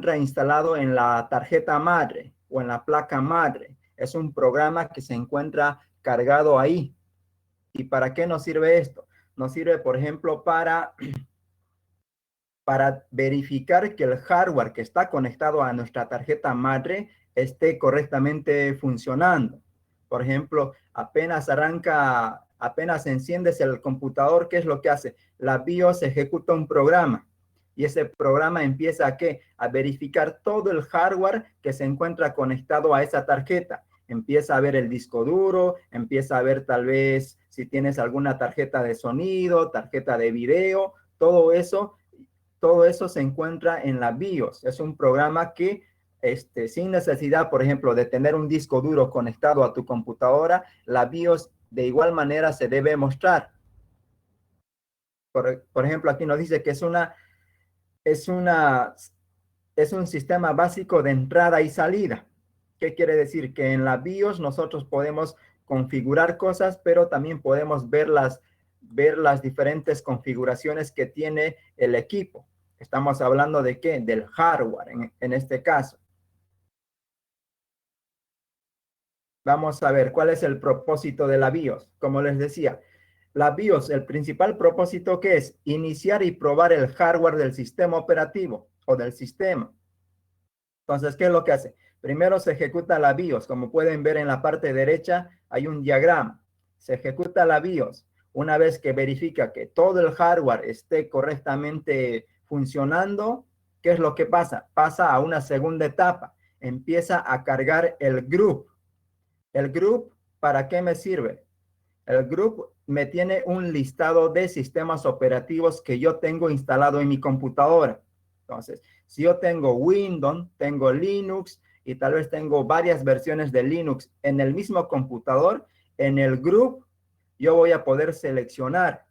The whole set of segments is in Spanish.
encuentra instalado en la tarjeta madre o en la placa madre. Es un programa que se encuentra cargado ahí. ¿Y para qué nos sirve esto? Nos sirve, por ejemplo, para verificar que el hardware que está conectado a nuestra tarjeta madre esté correctamente funcionando. Por ejemplo, apenas enciendes el computador, ¿qué es lo que hace? La BIOS ejecuta un programa y ese programa empieza ¿a qué? A verificar todo el hardware que se encuentra conectado a esa tarjeta. Empieza a ver el disco duro, empieza a ver tal vez si tienes alguna tarjeta de sonido, tarjeta de video, todo eso se encuentra en la BIOS. Es un programa que sin necesidad, por ejemplo, de tener un disco duro conectado a tu computadora, la BIOS de igual manera se debe mostrar. Por ejemplo, aquí nos dice que es un sistema básico de entrada y salida. ¿Qué quiere decir? Que en la BIOS nosotros podemos configurar cosas, pero también podemos ver las diferentes configuraciones que tiene el equipo. Estamos hablando de ¿qué? Del hardware en este caso. Vamos a ver cuál es el propósito de la BIOS. Como les decía, la BIOS, el principal propósito que es iniciar y probar el hardware del sistema operativo o del sistema. Entonces, ¿qué es lo que hace? Primero se ejecuta la BIOS. Como pueden ver en la parte derecha, hay un diagrama. Se ejecuta la BIOS. Una vez que verifica que todo el hardware esté correctamente funcionando, ¿qué es lo que pasa? Pasa a una segunda etapa. Empieza a cargar el group. ¿El group para qué me sirve? El group me tiene un listado de sistemas operativos que yo tengo instalado en mi computadora. Entonces, si yo tengo Windows, tengo Linux y tal vez tengo varias versiones de Linux en el mismo computador, en el group yo voy a poder seleccionar.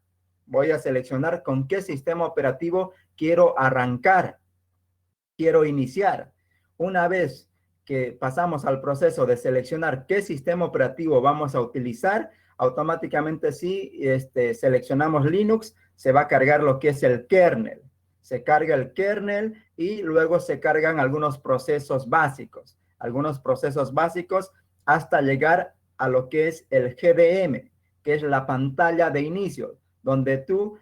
Voy a seleccionar con qué sistema operativo quiero arrancar, quiero iniciar. Una vez que pasamos al proceso de seleccionar qué sistema operativo vamos a utilizar, automáticamente si seleccionamos Linux, se va a cargar lo que es el kernel. Se carga el kernel y luego se cargan algunos procesos básicos. Algunos procesos básicos hasta llegar a lo que es el GDM, que es la pantalla de inicio, donde tú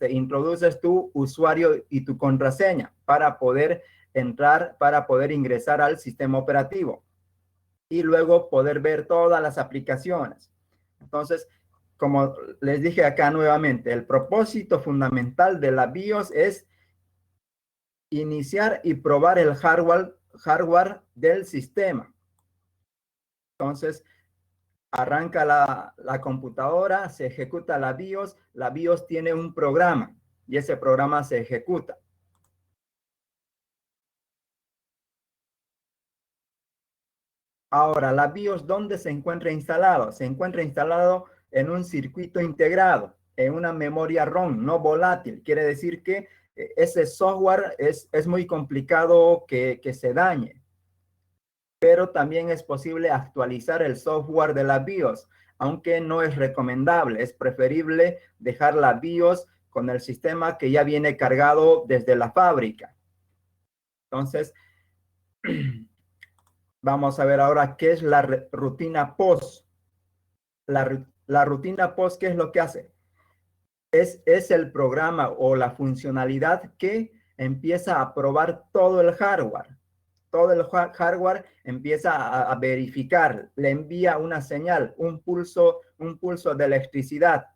introduces tu usuario y tu contraseña para poder entrar, para poder ingresar al sistema operativo y luego poder ver todas las aplicaciones. Entonces, como les dije acá nuevamente, el propósito fundamental de la BIOS es iniciar y probar el hardware del sistema. Entonces, arranca la computadora, se ejecuta la BIOS tiene un programa y ese programa se ejecuta. Ahora, la BIOS, ¿dónde se encuentra instalado? Se encuentra instalado en un circuito integrado, en una memoria ROM no volátil. Quiere decir que ese software es muy complicado que se dañe. Pero también es posible actualizar el software de la BIOS, aunque no es recomendable. Es preferible dejar la BIOS con el sistema que ya viene cargado desde la fábrica. Entonces, vamos a ver ahora qué es la rutina POS. La rutina POS, ¿qué es lo que hace? Es el programa o la funcionalidad que empieza a probar todo el hardware. Todo el hardware empieza a verificar, le envía una señal, un pulso de electricidad.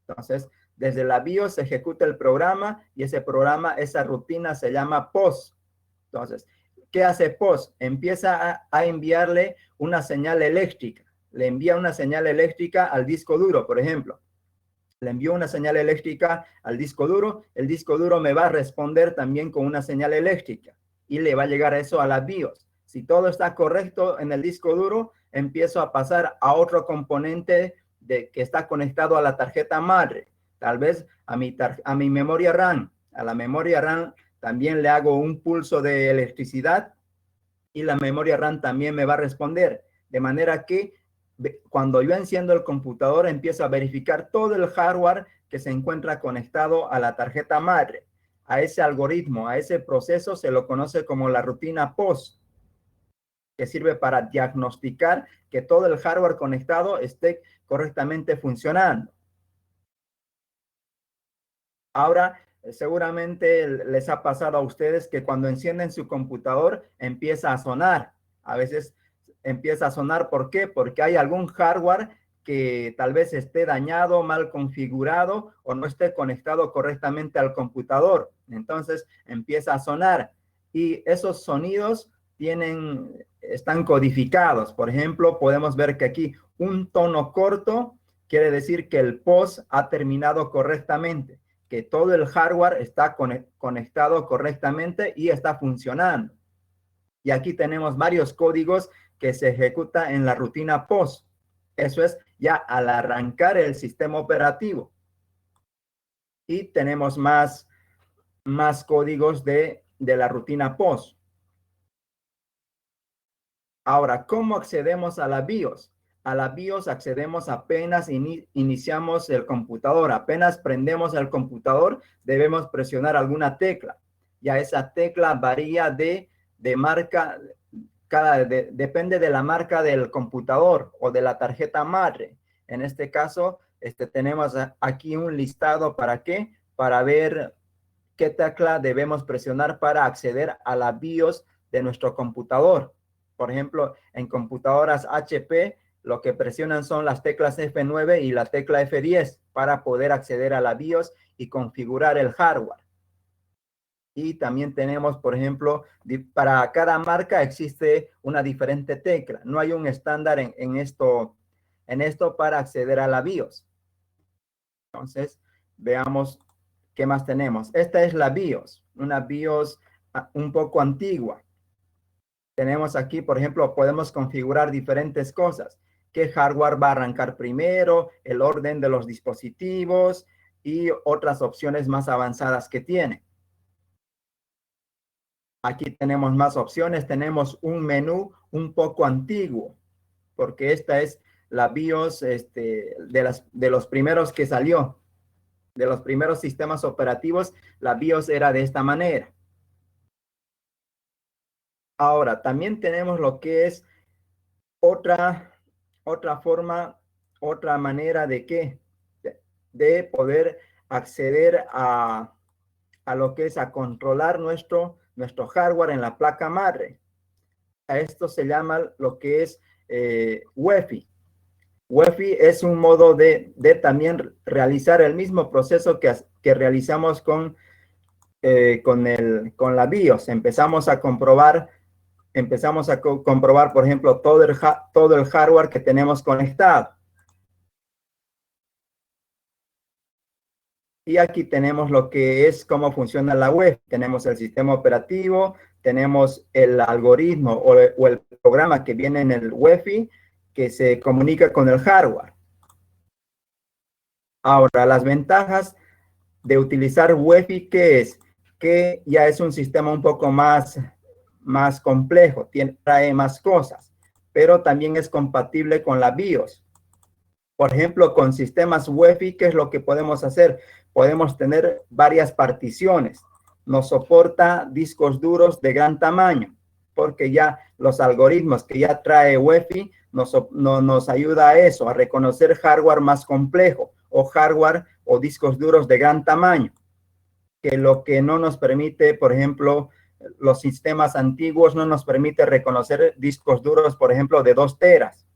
Entonces, desde la BIOS se ejecuta el programa y ese programa, esa rutina se llama POS. Entonces, ¿qué hace POS? Empieza a enviarle una señal eléctrica. Le envía una señal eléctrica al disco duro, por ejemplo. Le envío una señal eléctrica al disco duro. El disco duro me va a responder también con una señal eléctrica y le va a llegar eso a la BIOS. Si todo está correcto en el disco duro, empiezo a pasar a otro componente que está conectado a la tarjeta madre. Tal vez a mi memoria RAM. A la memoria RAM también le hago un pulso de electricidad y la memoria RAM también me va a responder. De manera que cuando yo enciendo el computador, empiezo a verificar todo el hardware que se encuentra conectado a la tarjeta madre. a ese algoritmo, a ese proceso, se lo conoce como la rutina POS, que sirve para diagnosticar que todo el hardware conectado esté correctamente funcionando. Ahora, seguramente les ha pasado a ustedes que cuando encienden su computador empieza a sonar. A veces empieza a sonar, ¿por qué? Porque hay algún hardware que tal vez esté dañado, mal configurado o no esté conectado correctamente al computador. Entonces empieza a sonar y esos sonidos están codificados. Por ejemplo, podemos ver que aquí un tono corto quiere decir que el POS ha terminado correctamente, que todo el hardware está conectado correctamente y está funcionando. Y aquí tenemos varios códigos que se ejecutan en la rutina POS. Eso es ya al arrancar el sistema operativo. Y tenemos más códigos de la rutina POS. Ahora, ¿cómo accedemos a la BIOS? A la BIOS accedemos apenas iniciamos el computador. Apenas prendemos el computador, debemos presionar alguna tecla. Ya esa tecla varía de marca, depende de la marca del computador o de la tarjeta madre. En este caso, tenemos aquí un listado. ¿Para qué? Para ver qué tecla debemos presionar para acceder a la BIOS de nuestro computador. Por ejemplo, en computadoras HP, lo que presionan son las teclas F9 y la tecla F10 para poder acceder a la BIOS y configurar el hardware. Y también tenemos, por ejemplo, para cada marca existe una diferente tecla. No hay un estándar en esto para acceder a la BIOS. Entonces, veamos qué más tenemos. Esta es la BIOS, una BIOS un poco antigua. Tenemos aquí, por ejemplo, podemos configurar diferentes cosas. ¿Qué hardware va a arrancar primero? El orden de los dispositivos y otras opciones más avanzadas que tiene. Aquí tenemos más opciones. Tenemos un menú un poco antiguo, porque esta es la BIOS de los primeros que salió. De los primeros sistemas operativos, la BIOS era de esta manera. Ahora, también tenemos lo que es otra forma, otra manera de poder acceder a lo que es a controlar nuestro hardware en la placa madre. A esto se llama lo que es UEFI. UEFI es un modo de también realizar el mismo proceso que realizamos con la BIOS. Empezamos a comprobar, por ejemplo, todo el hardware que tenemos conectado. Y aquí tenemos lo que es cómo funciona la web. Tenemos el sistema operativo, tenemos el algoritmo o el programa que viene en el UEFI que se comunica con el hardware. Ahora, las ventajas de utilizar UEFI, ¿qué es? Que ya es un sistema un poco más complejo, trae más cosas, pero también es compatible con la BIOS. Por ejemplo, con sistemas UEFI, ¿qué es lo que podemos hacer? Podemos tener varias particiones. Nos soporta discos duros de gran tamaño, porque ya los algoritmos que ya trae UEFI nos ayuda a eso, a reconocer hardware más complejo o hardware o discos duros de gran tamaño, que lo que no nos permite, por ejemplo, los sistemas antiguos no nos permite reconocer discos duros, por ejemplo, de 2 teras.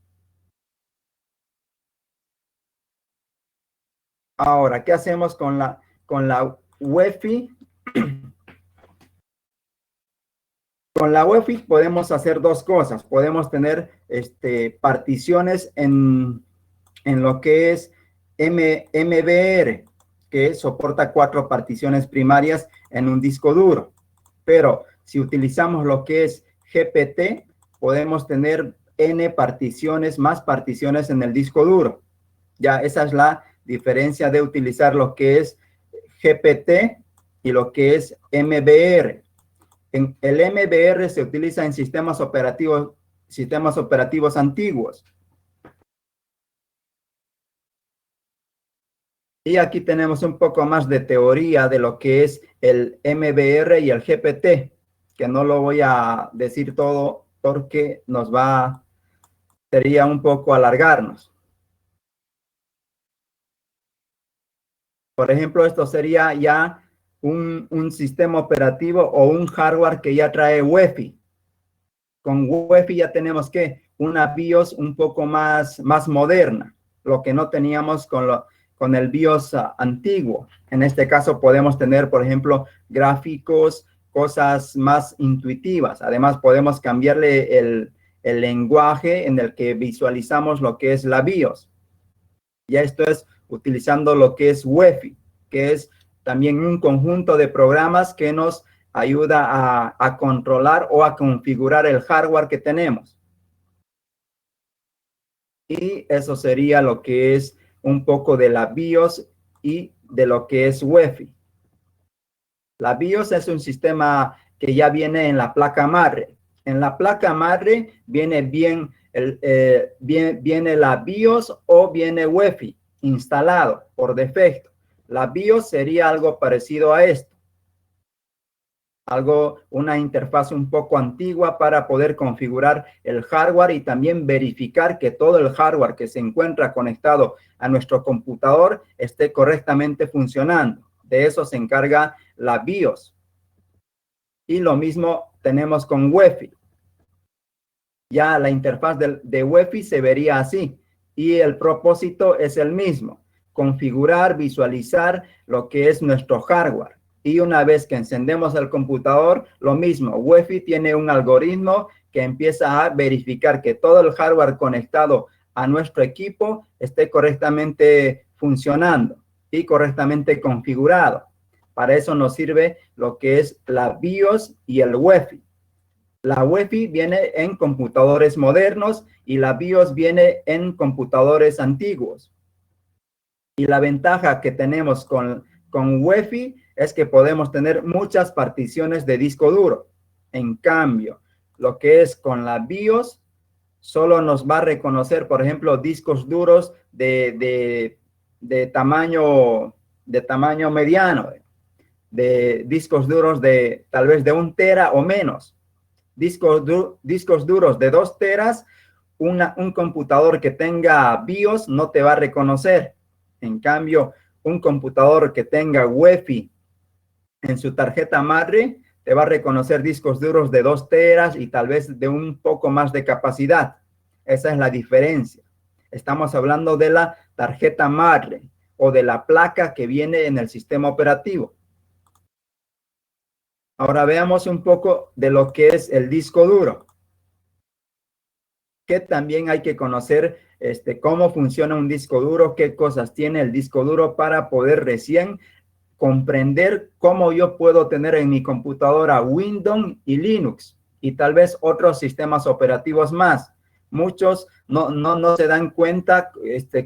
Ahora, ¿qué hacemos con la UEFI? Con la UEFI podemos hacer 2 cosas. Podemos tener particiones en lo que es MBR, que soporta 4 particiones primarias en un disco duro. Pero si utilizamos lo que es GPT, podemos tener N particiones, más particiones en el disco duro. Ya esa es la diferencia de utilizar lo que es GPT y lo que es MBR. El MBR se utiliza en sistemas operativos antiguos. Y aquí tenemos un poco más de teoría de lo que es el MBR y el GPT, que no lo voy a decir todo porque sería un poco alargarnos. Por ejemplo, esto sería ya un sistema operativo o un hardware que ya trae UEFI. Con UEFI ya tenemos que una BIOS un poco más moderna, lo que no teníamos con el BIOS antiguo. En este caso podemos tener, por ejemplo, gráficos, cosas más intuitivas. Además, podemos cambiarle el lenguaje en el que visualizamos lo que es la BIOS. Ya esto es utilizando lo que es UEFI, que es también un conjunto de programas que nos ayuda a controlar o a configurar el hardware que tenemos. Y eso sería lo que es un poco de la BIOS y de lo que es UEFI. La BIOS es un sistema que ya viene en la placa madre. En la placa madre viene viene la BIOS o viene UEFI instalado por defecto. La BIOS sería algo parecido a esto. Una interfaz un poco antigua para poder configurar el hardware y también verificar que todo el hardware que se encuentra conectado a nuestro computador esté correctamente funcionando. De eso se encarga la BIOS. Y lo mismo tenemos con UEFI. Ya la interfaz de UEFI se vería así y el propósito es el mismo: configurar, visualizar lo que es nuestro hardware. Y una vez que encendemos el computador, lo mismo, UEFI tiene un algoritmo que empieza a verificar que todo el hardware conectado a nuestro equipo esté correctamente funcionando y correctamente configurado. Para eso nos sirve lo que es la BIOS y el UEFI. La UEFI viene en computadores modernos y la BIOS viene en computadores antiguos. Y la ventaja que tenemos con UEFI es que podemos tener muchas particiones de disco duro. En cambio, lo que es con la BIOS, solo nos va a reconocer, por ejemplo, discos duros de tamaño mediano, de discos duros de tal vez de 1 tera o menos. Discos duros de 2 teras, un computador que tenga BIOS no te va a reconocer. En cambio, un computador que tenga UEFI en su tarjeta madre te va a reconocer discos duros de 2 teras y tal vez de un poco más de capacidad. Esa es la diferencia. Estamos hablando de la tarjeta madre o de la placa que viene en el sistema operativo. Ahora veamos un poco de lo que es el disco duro, que también hay que conocer cómo funciona un disco duro, qué cosas tiene el disco duro para poder recién comprender cómo yo puedo tener en mi computadora Windows y Linux y tal vez otros sistemas operativos más. Muchos no se dan cuenta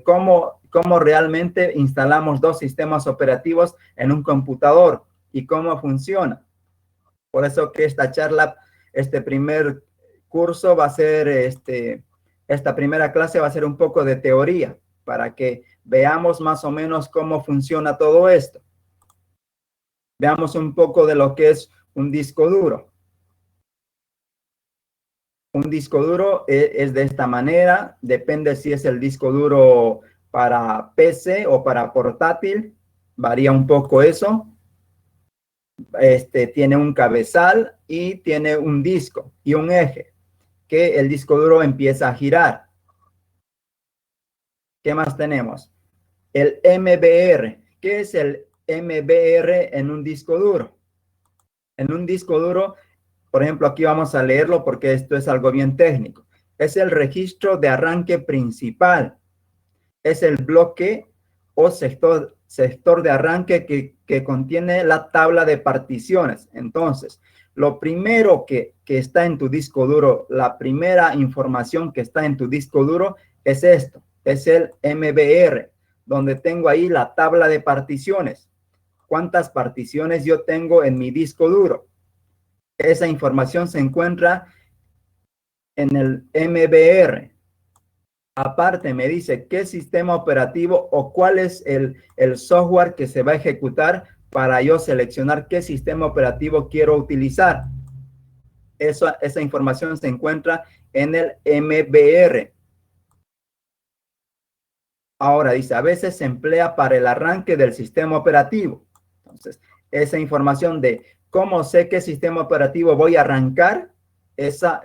cómo realmente instalamos 2 sistemas operativos en un computador y cómo funciona. Por eso que esta charla, este primer curso va a ser, esta primera clase va a ser un poco de teoría para que veamos más o menos cómo funciona todo esto. Veamos un poco de lo que es un disco duro. Un disco duro es de esta manera, depende si es el disco duro para PC o para portátil, varía un poco eso. Tiene un cabezal y tiene un disco y un eje, que el disco duro empieza a girar. ¿Qué más tenemos? El MBR. ¿Qué es el MBR en un disco duro? En un disco duro, por ejemplo, aquí vamos a leerlo porque esto es algo bien técnico. Es el registro de arranque principal. Es el bloque o sector de arranque que contiene la tabla de particiones. Entonces, lo primero que está en tu disco duro, la primera información que está en tu disco duro es esto, es el MBR, donde tengo ahí la tabla de particiones. ¿Cuántas particiones yo tengo en mi disco duro? Esa información se encuentra en el MBR. Aparte me dice qué sistema operativo o cuál es el software que se va a ejecutar para yo seleccionar qué sistema operativo quiero utilizar. Esa información se encuentra en el MBR. Ahora dice, a veces se emplea para el arranque del sistema operativo. Entonces, esa información de cómo sé qué sistema operativo voy a arrancar, esa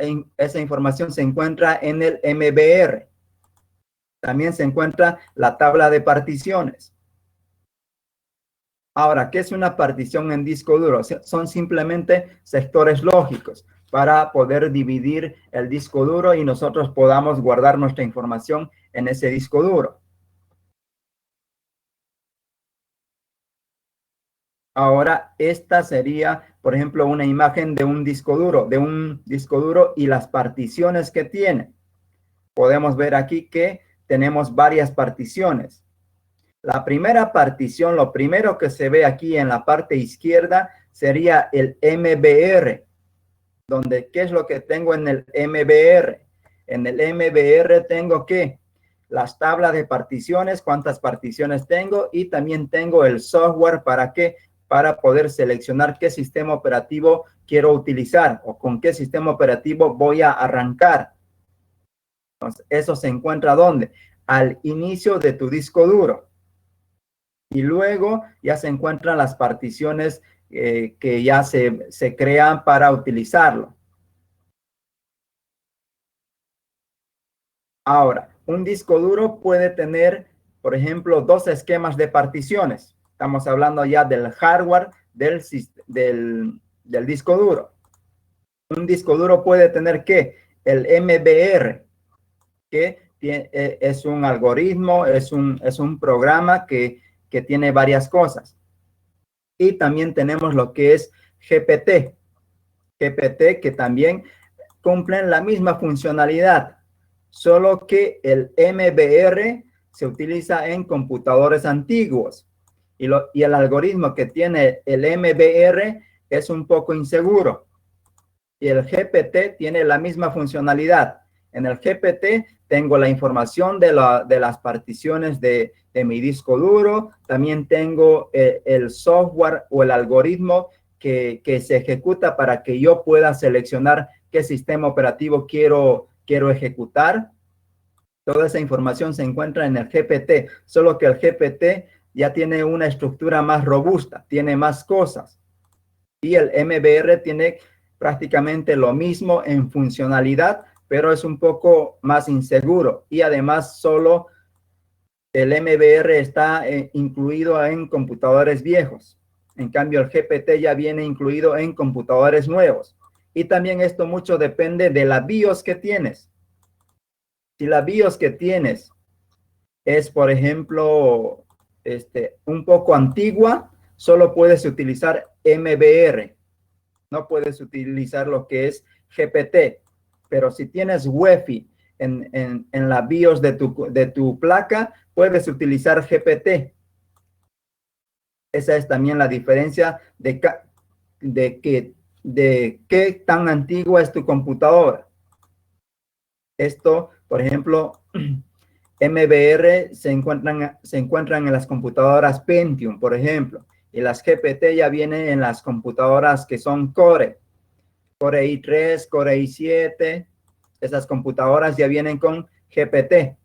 información se encuentra en el MBR. También se encuentra la tabla de particiones. Ahora, ¿qué es una partición en disco duro? Son simplemente sectores lógicos para poder dividir el disco duro y nosotros podamos guardar nuestra información en ese disco duro. Ahora, esta sería, por ejemplo, una imagen de un disco duro y las particiones que tiene. Podemos ver aquí que tenemos varias particiones. La primera partición, lo primero que se ve aquí en la parte izquierda sería el MBR, donde, ¿qué es lo que tengo en el MBR? En el MBR tengo que las tablas de particiones, cuántas particiones tengo, y también tengo el software para qué, para poder seleccionar qué sistema operativo quiero utilizar o con qué sistema operativo voy a arrancar. Entonces, eso se encuentra ¿dónde? Al inicio de tu disco duro. Y luego ya se encuentran las particiones que ya se crean para utilizarlo. Ahora, un disco duro puede tener, por ejemplo, dos esquemas de particiones. Estamos hablando ya del hardware del disco duro. Un disco duro puede tener ¿qué? El MBR, que es un algoritmo, es un programa que tiene varias cosas. Y también tenemos lo que es GPT. GPT que también cumplen la misma funcionalidad, solo que el MBR se utiliza en computadores antiguos y el algoritmo que tiene el MBR es un poco inseguro. Y el GPT tiene la misma funcionalidad. En el GPT tengo la información de las particiones de mi disco duro, también tengo el software o el algoritmo que se ejecuta para que yo pueda seleccionar qué sistema operativo quiero ejecutar. Toda esa información se encuentra en el GPT, solo que el GPT ya tiene una estructura más robusta, tiene más cosas. Y el MBR tiene prácticamente lo mismo en funcionalidad, pero es un poco más inseguro. Y además solo el MBR está incluido en computadores viejos. En cambio, el GPT ya viene incluido en computadores nuevos. Y también esto mucho depende de la BIOS que tienes. Si la BIOS que tienes es, por ejemplo, un poco antigua, solo puedes utilizar MBR. No puedes utilizar lo que es GPT. Pero si tienes Wi-Fi en la BIOS de tu placa, puedes utilizar GPT. Esa es también la diferencia de qué tan antigua es tu computadora. Esto, por ejemplo, MBR se encuentran en las computadoras Pentium, por ejemplo, y las GPT ya vienen en las computadoras que son Core i3, Core i7, esas computadoras ya vienen con GPT.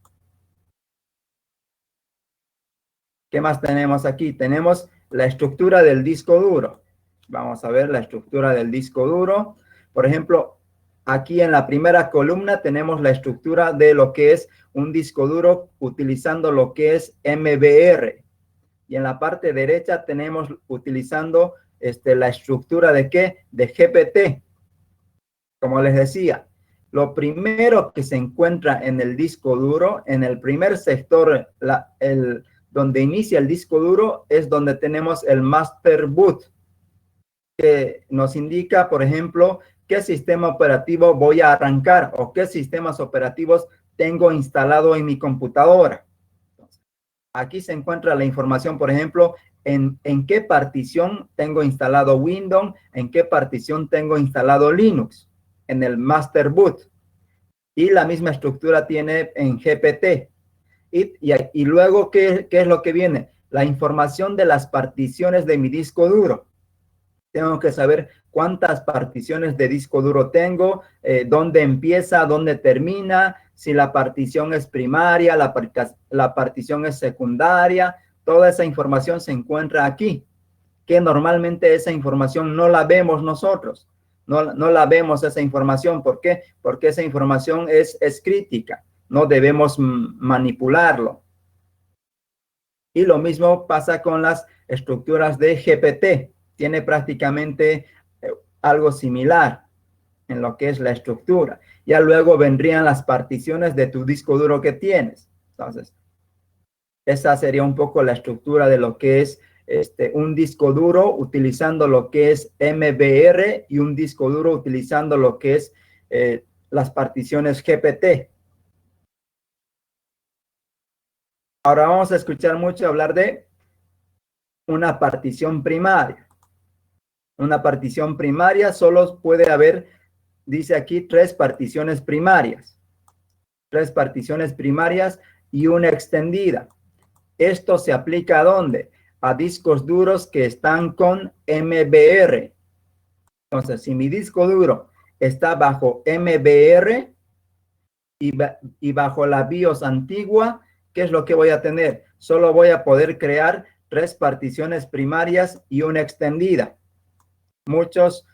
¿Qué más tenemos aquí? Tenemos la estructura del disco duro. Vamos a ver la estructura del disco duro. Por ejemplo, aquí en la primera columna tenemos la estructura de lo que es un disco duro utilizando lo que es MBR. Y en la parte derecha tenemos utilizando la estructura de ¿qué? De GPT. Como les decía, lo primero que se encuentra en el disco duro, en el primer sector, donde inicia el disco duro, es donde tenemos el master boot, que nos indica, por ejemplo, qué sistema operativo voy a arrancar o qué sistemas operativos tengo instalado en mi computadora. Aquí se encuentra la información, por ejemplo, en qué partición tengo instalado Windows, en qué partición tengo instalado Linux, en el master boot. Y la misma estructura tiene en GPT. Y luego, ¿qué es lo que viene? La información de las particiones de mi disco duro. Tengo que saber cuántas particiones de disco duro tengo, dónde empieza, dónde termina, si la partición es primaria, la partición es secundaria. Toda esa información se encuentra aquí, que normalmente esa información no la vemos nosotros. No la vemos esa información. ¿Por qué? Porque esa información es crítica. No debemos manipularlo. Y lo mismo pasa con las estructuras de GPT. Tiene prácticamente algo similar en lo que es la estructura. Ya luego vendrían las particiones de tu disco duro que tienes. Entonces, esa sería un poco la estructura de lo que es un disco duro utilizando lo que es MBR y un disco duro utilizando lo que es las particiones GPT. Ahora vamos a escuchar mucho hablar de una partición primaria. Una partición primaria solo puede haber, dice aquí, 3 particiones primarias. 3 particiones primarias y una extendida. Esto se aplica ¿a dónde? A discos duros que están con MBR. Entonces, si mi disco duro está bajo MBR y bajo la BIOS antigua, ¿qué es lo que voy a tener? Solo voy a poder crear 3 particiones primarias y una extendida. Muchas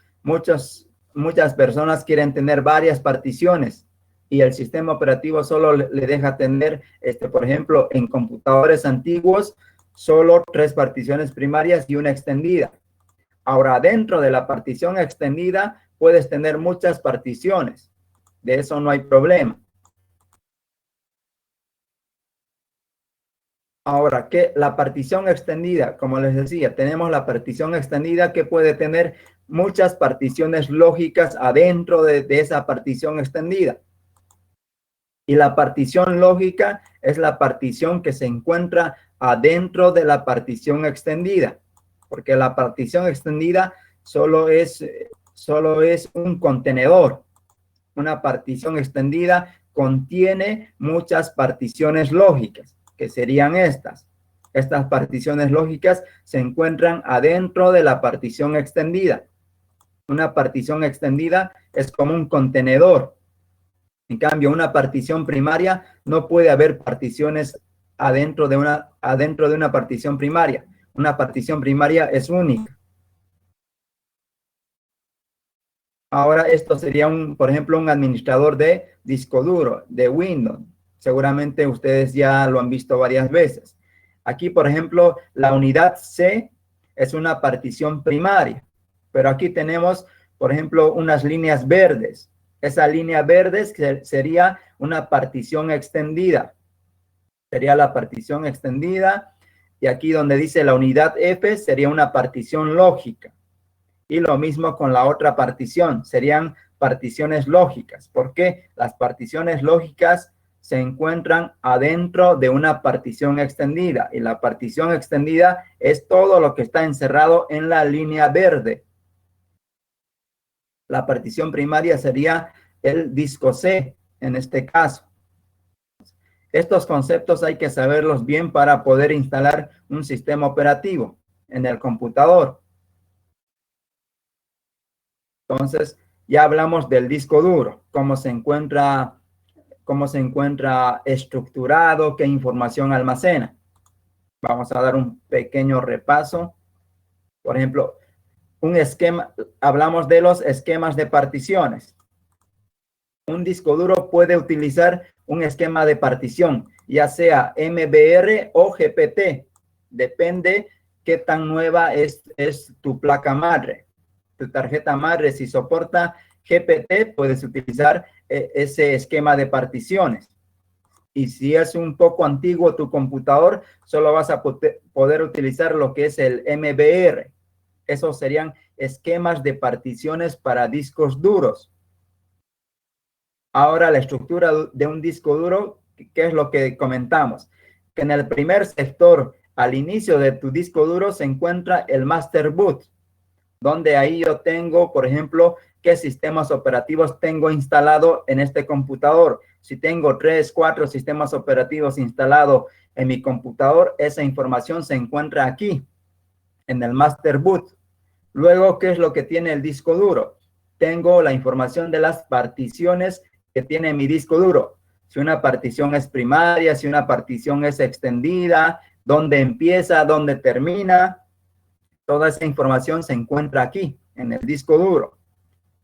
personas quieren tener varias particiones y el sistema operativo solo le deja tener, por ejemplo, en computadores antiguos, solo 3 particiones primarias y una extendida. Ahora, dentro de la partición extendida, puedes tener muchas particiones. De eso no hay problema. Ahora, que la partición extendida, como les decía, tenemos la partición extendida que puede tener muchas particiones lógicas adentro de esa partición extendida. Y la partición lógica es la partición que se encuentra adentro de la partición extendida, porque la partición extendida solo es un contenedor. Una partición extendida contiene muchas particiones lógicas, que serían estas. Estas particiones lógicas se encuentran adentro de la partición extendida. Una partición extendida es como un contenedor. En cambio, una partición primaria no puede haber particiones adentro de una partición primaria. Una partición primaria es única. Ahora esto sería, por ejemplo, un administrador de disco duro, de Windows. Seguramente ustedes ya lo han visto varias veces. Aquí, por ejemplo, la unidad C es una partición primaria. Pero aquí tenemos, por ejemplo, unas líneas verdes. Esa línea verde sería una partición extendida. Sería la partición extendida. Y aquí donde dice la unidad F sería una partición lógica. Y lo mismo con la otra partición, serían particiones lógicas. ¿Por qué? Las particiones lógicas se encuentran adentro de una partición extendida. Y la partición extendida es todo lo que está encerrado en la línea verde. La partición primaria sería el disco C, en este caso. Estos conceptos hay que saberlos bien para poder instalar un sistema operativo en el computador. Entonces, ya hablamos del disco duro, cómo se encuentra estructurado, qué información almacena. Vamos a dar un pequeño repaso. Por ejemplo, un esquema, hablamos de los esquemas de particiones. Un disco duro puede utilizar un esquema de partición, ya sea MBR o GPT. Depende qué tan nueva es tu placa madre. Tu tarjeta madre, si soporta GPT, puedes utilizar ese esquema de particiones. Y si es un poco antiguo tu computador, solo vas a poder utilizar lo que es el MBR. Esos serían esquemas de particiones para discos duros. Ahora, la estructura de un disco duro, ¿qué es lo que comentamos? Que en el primer sector, al inicio de tu disco duro, se encuentra el master boot, donde ahí yo tengo, por ejemplo, qué sistemas operativos tengo instalado en este computador. Si tengo 3, 4 sistemas operativos instalados en mi computador, esa información se encuentra aquí, en el master boot. Luego, ¿qué es lo que tiene el disco duro? Tengo la información de las particiones que tiene mi disco duro. Si una partición es primaria, si una partición es extendida, dónde empieza, dónde termina. Toda esa información se encuentra aquí, en el disco duro.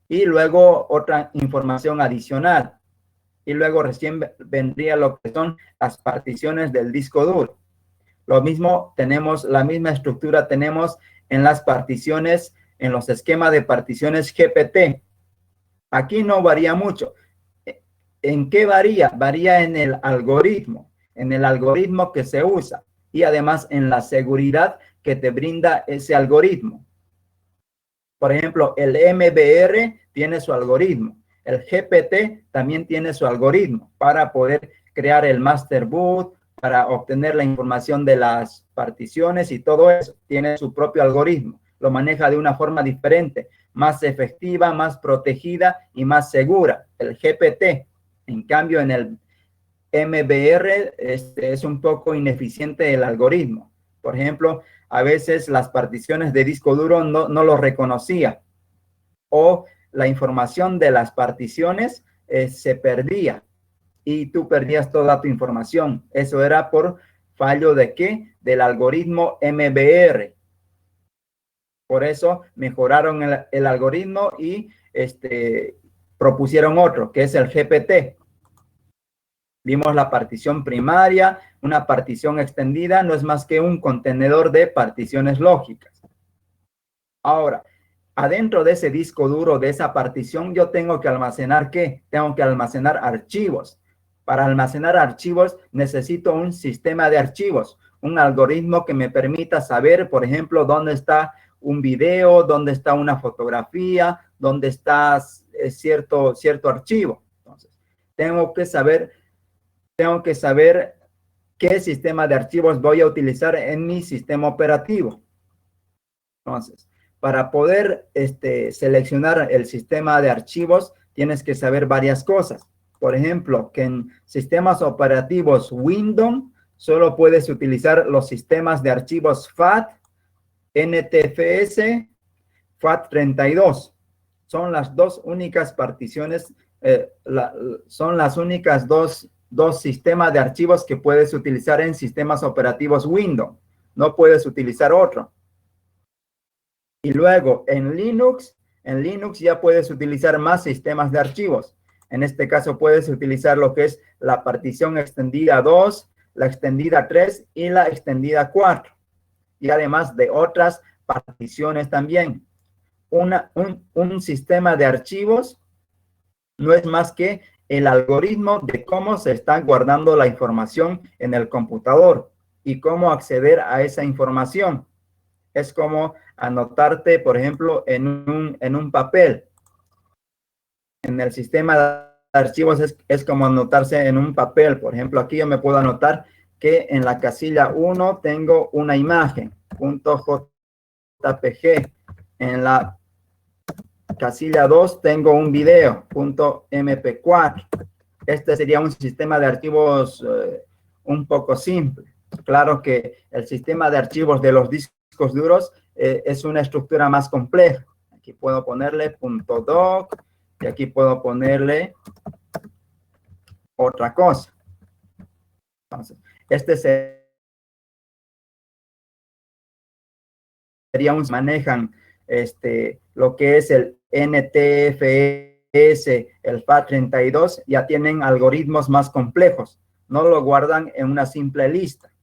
Y luego otra información adicional. Y luego recién vendría lo que son las particiones del disco duro. Lo mismo tenemos, la misma estructura tenemos en las particiones, en los esquemas de particiones GPT. Aquí no varía mucho. ¿En qué varía? Varía en el algoritmo que se usa y además en la seguridad que te brinda ese algoritmo. Por ejemplo, el MBR tiene su algoritmo. El GPT también tiene su algoritmo para poder crear el master boot, para obtener la información de las particiones y todo eso. Tiene su propio algoritmo. Lo maneja de una forma diferente, más efectiva, más protegida y más segura. El GPT. En cambio, en el MBR es un poco ineficiente el algoritmo. Por ejemplo, a veces las particiones de disco duro no lo reconocía o la información de las particiones se perdía y tú perdías toda tu información. Eso era por fallo de ¿qué? Del algoritmo MBR. Por eso mejoraron el algoritmo y propusieron otro, que es el GPT. Vimos la partición primaria, una partición extendida no es más que un contenedor de particiones lógicas. Ahora, adentro de ese disco duro, de esa partición, yo tengo que almacenar ¿qué? Tengo que almacenar archivos. Para almacenar archivos necesito un sistema de archivos, un algoritmo que me permita saber, por ejemplo, dónde está un video, dónde está una fotografía, dónde está cierto archivo. Entonces, tengo que saber qué sistema de archivos voy a utilizar en mi sistema operativo. Entonces, para poder seleccionar el sistema de archivos, tienes que saber varias cosas. Por ejemplo, que en sistemas operativos Windows solo puedes utilizar los sistemas de archivos FAT, NTFS, FAT32. Son las dos únicas particiones, son las únicas dos sistemas de archivos que puedes utilizar en sistemas operativos Windows. No puedes utilizar otro. Y luego en Linux ya puedes utilizar más sistemas de archivos. En este caso puedes utilizar lo que es la partición extendida 2, la extendida 3 y la extendida 4. Y además de otras particiones también. Un sistema de archivos no es más que el algoritmo de cómo se está guardando la información en el computador y cómo acceder a esa información. Es como anotarte, por ejemplo, en un papel. En el sistema de archivos es como anotarse en un papel. Por ejemplo, aquí yo me puedo anotar que en la casilla 1 tengo una imagen, .jpg. En la casilla 2 tengo un video, .mp4. Este sería un sistema de archivos un poco simple. Claro que el sistema de archivos de los discos duros es una estructura más compleja. Aquí puedo ponerle .doc y aquí puedo ponerle otra cosa. Entonces, sería manejan lo que es el NTFS, el FAT32, ya tienen algoritmos más complejos. No lo guardan en una simple lista.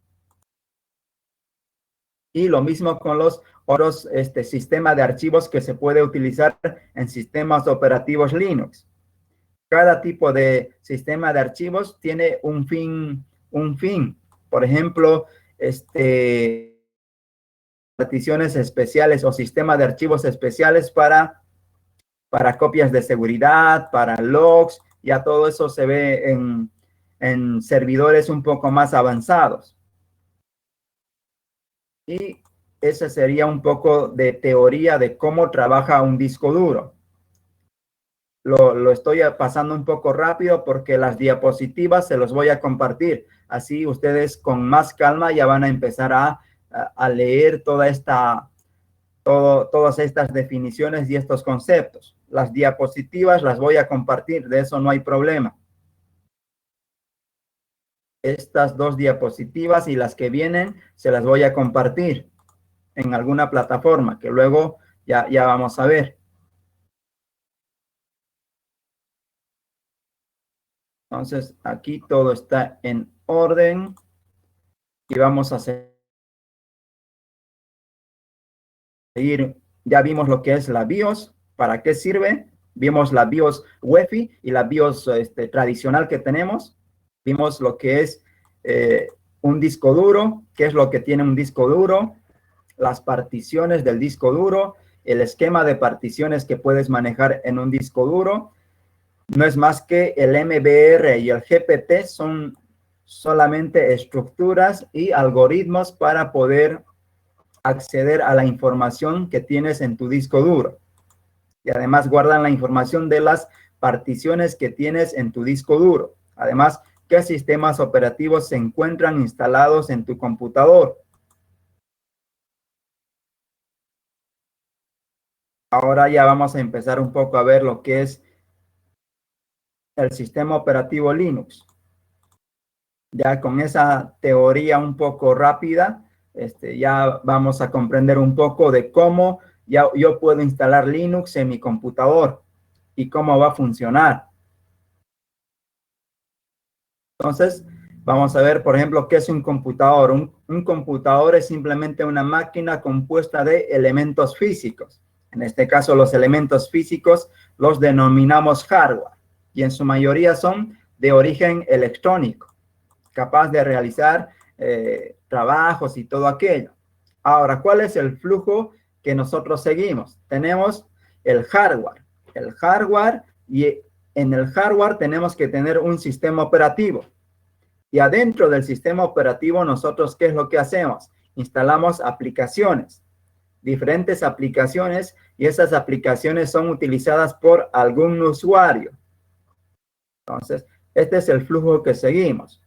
Y lo mismo con los otros sistemas de archivos que se puede utilizar en sistemas operativos Linux. Cada tipo de sistema de archivos tiene un fin. Por ejemplo, particiones especiales o sistemas de archivos especiales para copias de seguridad, para logs, ya todo eso se ve en servidores un poco más avanzados. Y ese sería un poco de teoría de cómo trabaja un disco duro. Lo estoy pasando un poco rápido porque las diapositivas se los voy a compartir. Así ustedes con más calma ya van a empezar a leer todas estas definiciones y estos conceptos. Las diapositivas las voy a compartir, de eso no hay problema. Estas dos diapositivas y las que vienen se las voy a compartir en alguna plataforma que luego ya vamos a ver. Entonces, aquí todo está en orden y vamos a seguir. Ya vimos lo que es la BIOS, para qué sirve. Vimos la BIOS UEFI y la BIOS tradicional que tenemos. Vimos lo que es un disco duro, qué es lo que tiene un disco duro, las particiones del disco duro, el esquema de particiones que puedes manejar en un disco duro. No es más que el MBR y el GPT son solamente estructuras y algoritmos para poder acceder a la información que tienes en tu disco duro. Y además guardan la información de las particiones que tienes en tu disco duro. Además, qué sistemas operativos se encuentran instalados en tu computador. Ahora ya vamos a empezar un poco a ver lo que es el sistema operativo Linux. Ya con esa teoría un poco rápida, ya vamos a comprender un poco de cómo yo puedo instalar Linux en mi computador y cómo va a funcionar. Entonces, vamos a ver, por ejemplo, qué es un computador. Un computador es simplemente una máquina compuesta de elementos físicos. En este caso, los elementos físicos los denominamos hardware y en su mayoría son de origen electrónico, capaz de realizar trabajos y todo aquello. Ahora, ¿cuál es el flujo que nosotros seguimos? Tenemos el hardware. El hardware, y en el hardware tenemos que tener un sistema operativo. Y adentro del sistema operativo, nosotros, ¿qué es lo que hacemos? Instalamos aplicaciones, diferentes aplicaciones, y esas aplicaciones son utilizadas por algún usuario. Entonces, este es el flujo que seguimos.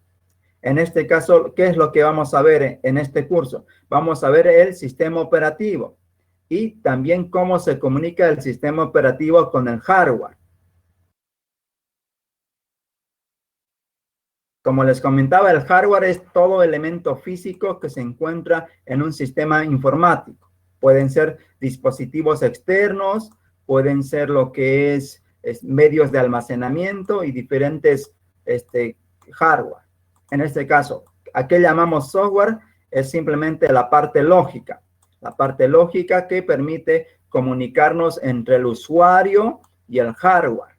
En este caso, ¿qué es lo que vamos a ver en este curso? Vamos a ver el sistema operativo y también cómo se comunica el sistema operativo con el hardware. Como les comentaba, el hardware es todo elemento físico que se encuentra en un sistema informático. Pueden ser dispositivos externos, pueden ser lo que es medios de almacenamiento y diferentes hardware. En este caso, ¿a qué llamamos software? Es simplemente la parte lógica que permite comunicarnos entre el usuario y el hardware.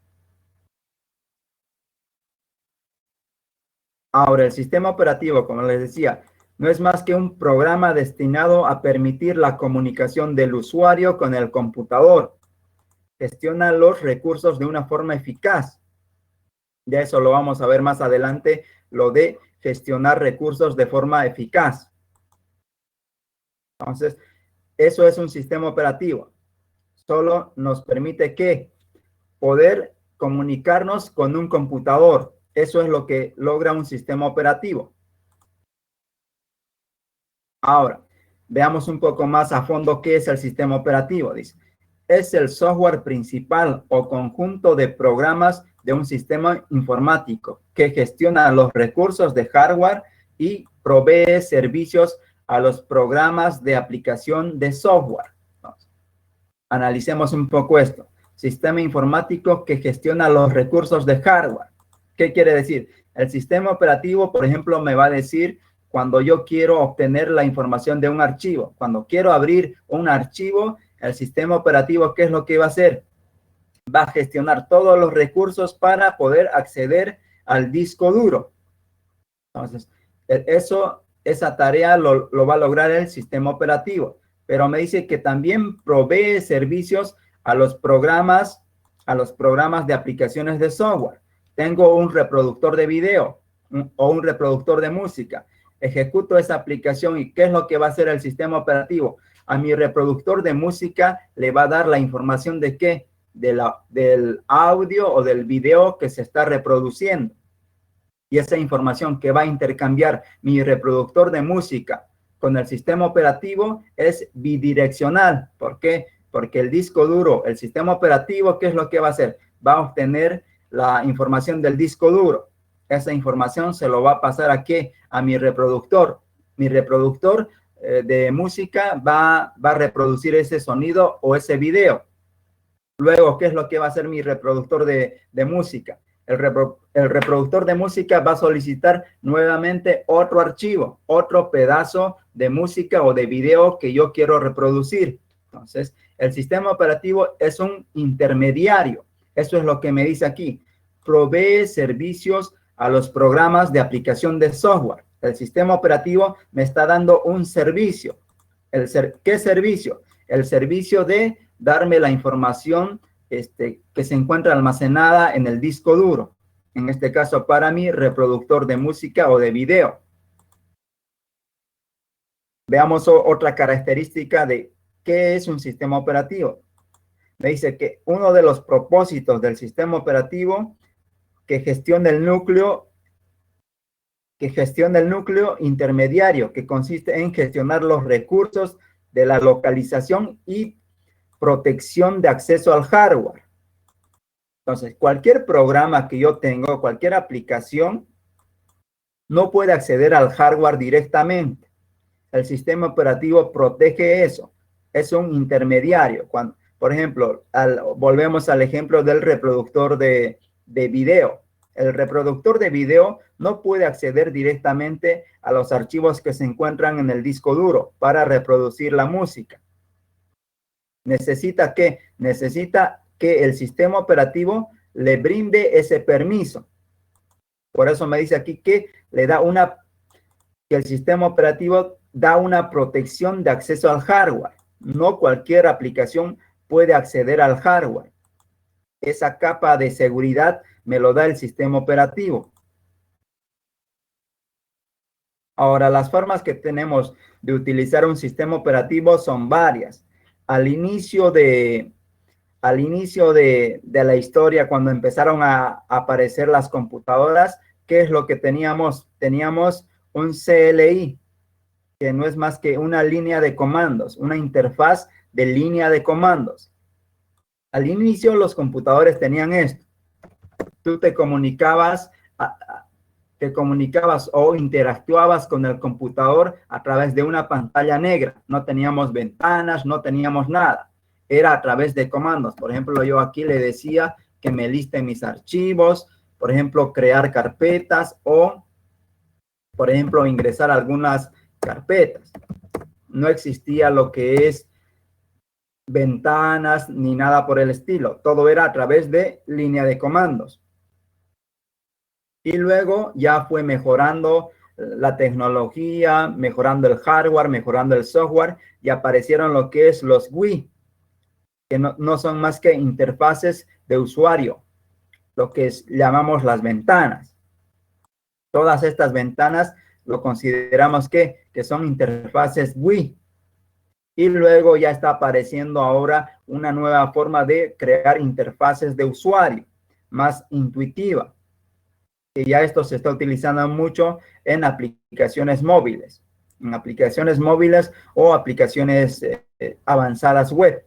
Ahora, el sistema operativo, como les decía, no es más que un programa destinado a permitir la comunicación del usuario con el computador. Gestiona los recursos de una forma eficaz. Ya eso lo vamos a ver más adelante, lo de gestionar recursos de forma eficaz. Entonces, eso es un sistema operativo. Solo nos permite ¿qué? Poder comunicarnos con un computador. Eso es lo que logra un sistema operativo. Ahora, veamos un poco más a fondo qué es el sistema operativo. Dice, es el software principal o conjunto de programas de un sistema informático que gestiona los recursos de hardware y provee servicios a los programas de aplicación de software. Entonces, analicemos un poco esto. Sistema informático que gestiona los recursos de hardware. ¿Qué quiere decir? El sistema operativo, por ejemplo, me va a decir cuando yo quiero obtener la información de un archivo. Cuando quiero abrir un archivo, el sistema operativo, ¿qué es lo que va a hacer? Va a gestionar todos los recursos para poder acceder al disco duro. Entonces, esa tarea lo va a lograr el sistema operativo. Pero me dice que también provee servicios a los programas de aplicaciones de software. Tengo un reproductor de video o un reproductor de música. Ejecuto esa aplicación y ¿qué es lo que va a hacer el sistema operativo? A mi reproductor de música le va a dar la información de ¿qué? del audio o del video que se está reproduciendo. Y esa información que va a intercambiar mi reproductor de música con el sistema operativo es bidireccional. ¿Por qué? Porque el disco duro, el sistema operativo, ¿qué es lo que va a hacer? Va a obtener la información del disco duro. Esa información se lo va a pasar aquí a mi reproductor. Mi reproductor de música va a reproducir ese sonido o ese video. Luego, ¿qué es lo que va a hacer mi reproductor de música? El reproductor de música va a solicitar nuevamente otro archivo, otro pedazo de música o de video que yo quiero reproducir. Entonces, el sistema operativo es un intermediario. Eso es lo que me dice aquí. Provee servicios a los programas de aplicación de software. El sistema operativo me está dando un servicio. ¿Qué servicio? El servicio de darme la información que se encuentra almacenada en el disco duro. En este caso, para mi reproductor de música o de video. Veamos otra característica de qué es un sistema operativo. Me dice que uno de los propósitos del sistema operativo que gestiona el núcleo intermediario, que consiste en gestionar los recursos de la localización y protección de acceso al hardware. Entonces, cualquier programa que yo tengo, cualquier aplicación, no puede acceder al hardware directamente. El sistema operativo protege eso. Es un intermediario. Cuando, por ejemplo, volvemos al ejemplo del reproductor de video. El reproductor de video no puede acceder directamente a los archivos que se encuentran en el disco duro para reproducir la música. Necesita que el sistema operativo le brinde ese permiso. Por eso me dice aquí que el sistema operativo da una protección de acceso al hardware. No cualquier aplicación puede acceder al hardware. Esa capa de seguridad me lo da el sistema operativo. Ahora, las formas que tenemos de utilizar un sistema operativo son varias. Al inicio de la historia, cuando empezaron a aparecer las computadoras, ¿qué es lo que teníamos? Teníamos un CLI, que no es más que una línea de comandos, una interfaz de línea de comandos. Al inicio los computadores tenían esto. Tú te comunicabas o interactuabas con el computador a través de una pantalla negra. No teníamos ventanas, no teníamos nada. Era a través de comandos. Por ejemplo, yo aquí le decía que me liste mis archivos, por ejemplo, crear carpetas o, por ejemplo, ingresar algunas carpetas. No existía lo que es ventanas ni nada por el estilo. Todo era a través de línea de comandos. Y luego ya fue mejorando la tecnología, mejorando el hardware, mejorando el software, y aparecieron lo que es los GUI, que no son más que interfaces de usuario, lo que llamamos las ventanas. Todas estas ventanas lo consideramos que son interfaces GUI. Y luego ya está apareciendo ahora una nueva forma de crear interfaces de usuario, más intuitiva. Que ya esto se está utilizando mucho en aplicaciones móviles. En aplicaciones móviles o aplicaciones avanzadas web.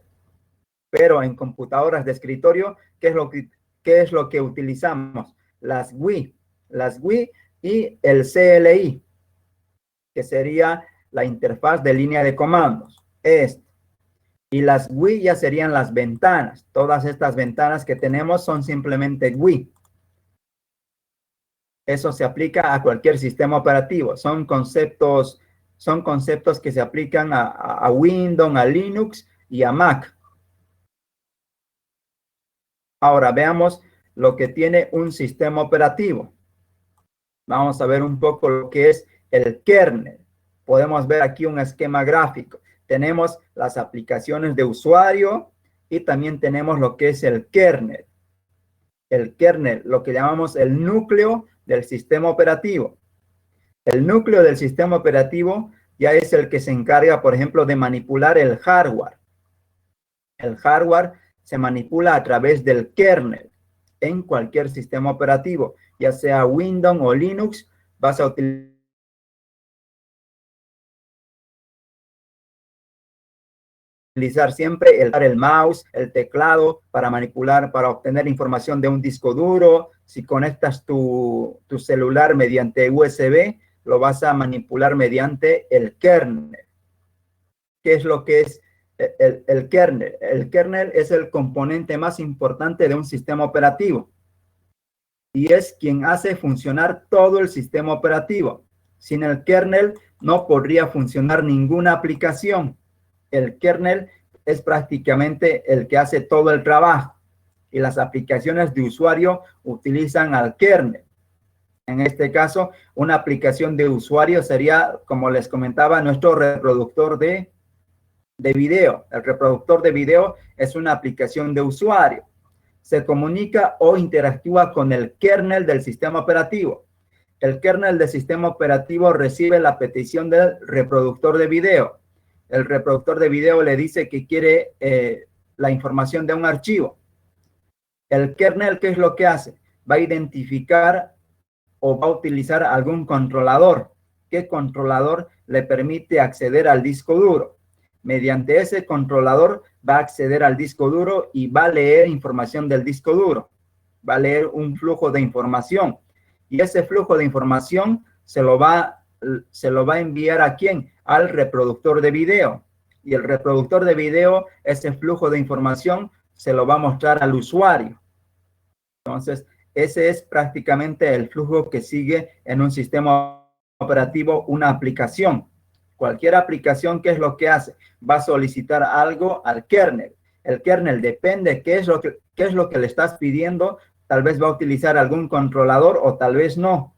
Pero en computadoras de escritorio, ¿qué es lo que utilizamos? Las GUI y el CLI, que sería la interfaz de línea de comandos. Y las GUI ya serían las ventanas. Todas estas ventanas que tenemos son simplemente GUI. Eso se aplica a cualquier sistema operativo. Son conceptos que se aplican a Windows, a Linux y a Mac. Ahora veamos lo que tiene un sistema operativo. Vamos a ver un poco lo que es el kernel. Podemos ver aquí un esquema gráfico. Tenemos las aplicaciones de usuario y también tenemos lo que es el kernel. El kernel, lo que llamamos el núcleo del sistema operativo. El núcleo del sistema operativo ya es el que se encarga, por ejemplo, de manipular el hardware. El hardware se manipula a través del kernel en cualquier sistema operativo, ya sea Windows o Linux. Vas a utilizar siempre el mouse, el teclado para manipular, para obtener información de un disco duro. Si conectas tu celular mediante USB, lo vas a manipular mediante el kernel. ¿Qué es lo que es el kernel? El kernel es el componente más importante de un sistema operativo y es quien hace funcionar todo el sistema operativo. Sin el kernel no podría funcionar ninguna aplicación. El kernel es prácticamente el que hace todo el trabajo y las aplicaciones de usuario utilizan al kernel. En este caso, una aplicación de usuario sería, como les comentaba, nuestro reproductor de video. El reproductor de video es una aplicación de usuario. Se comunica o interactúa con el kernel del sistema operativo. El kernel del sistema operativo recibe la petición del reproductor de video. El reproductor de video le dice que quiere la información de un archivo. El kernel, ¿qué es lo que hace? Va a identificar o va a utilizar algún controlador. ¿Qué controlador le permite acceder al disco duro? Mediante ese controlador va a acceder al disco duro y va a leer información del disco duro. Va a leer un flujo de información. Y ese flujo de información se lo va a enviar ¿a quién? Al reproductor de video. Y el reproductor de video, ese flujo de información, se lo va a mostrar al usuario. Entonces, ese es prácticamente el flujo que sigue en un sistema operativo una aplicación. Cualquier aplicación, ¿qué es lo que hace? Va a solicitar algo al kernel. El kernel depende qué es lo que le estás pidiendo. Tal vez va a utilizar algún controlador o tal vez no.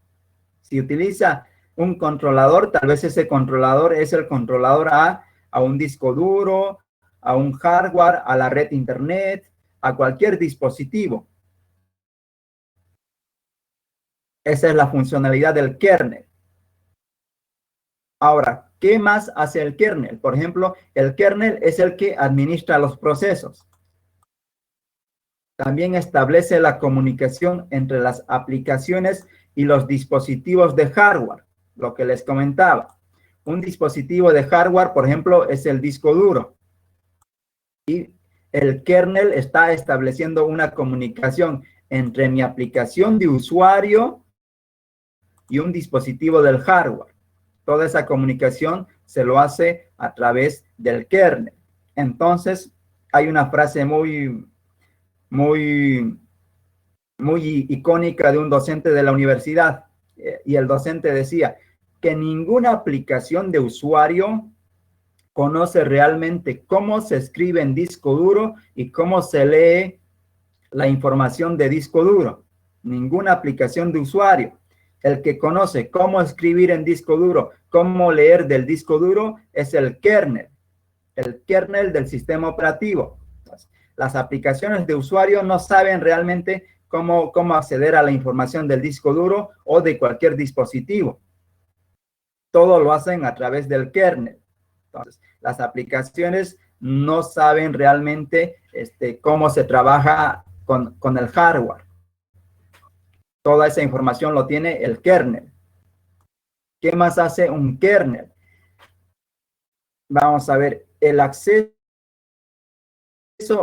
Si utiliza un controlador, tal vez ese controlador es el controlador a un disco duro, a un hardware, a la red internet, a cualquier dispositivo. Esa es la funcionalidad del kernel. Ahora, ¿qué más hace el kernel? Por ejemplo, el kernel es el que administra los procesos. También establece la comunicación entre las aplicaciones y los dispositivos de hardware, lo que les comentaba. Un dispositivo de hardware, por ejemplo, es el disco duro. Y el kernel está estableciendo una comunicación entre mi aplicación de usuario y un dispositivo del hardware. Toda esa comunicación se lo hace a través del kernel. Entonces, hay una frase muy icónica de un docente de la universidad, y el docente decía que ninguna aplicación de usuario conoce realmente cómo se escribe en disco duro y cómo se lee la información de disco duro. Ninguna aplicación de usuario. El que conoce cómo escribir en disco duro, cómo leer del disco duro, es el kernel del sistema operativo. Las aplicaciones de usuario no saben realmente cómo acceder a la información del disco duro o de cualquier dispositivo. Todo lo hacen a través del kernel. Entonces, las aplicaciones no saben realmente cómo se trabaja con el hardware. Toda esa información lo tiene el kernel. ¿Qué más hace un kernel? Vamos a ver, el acceso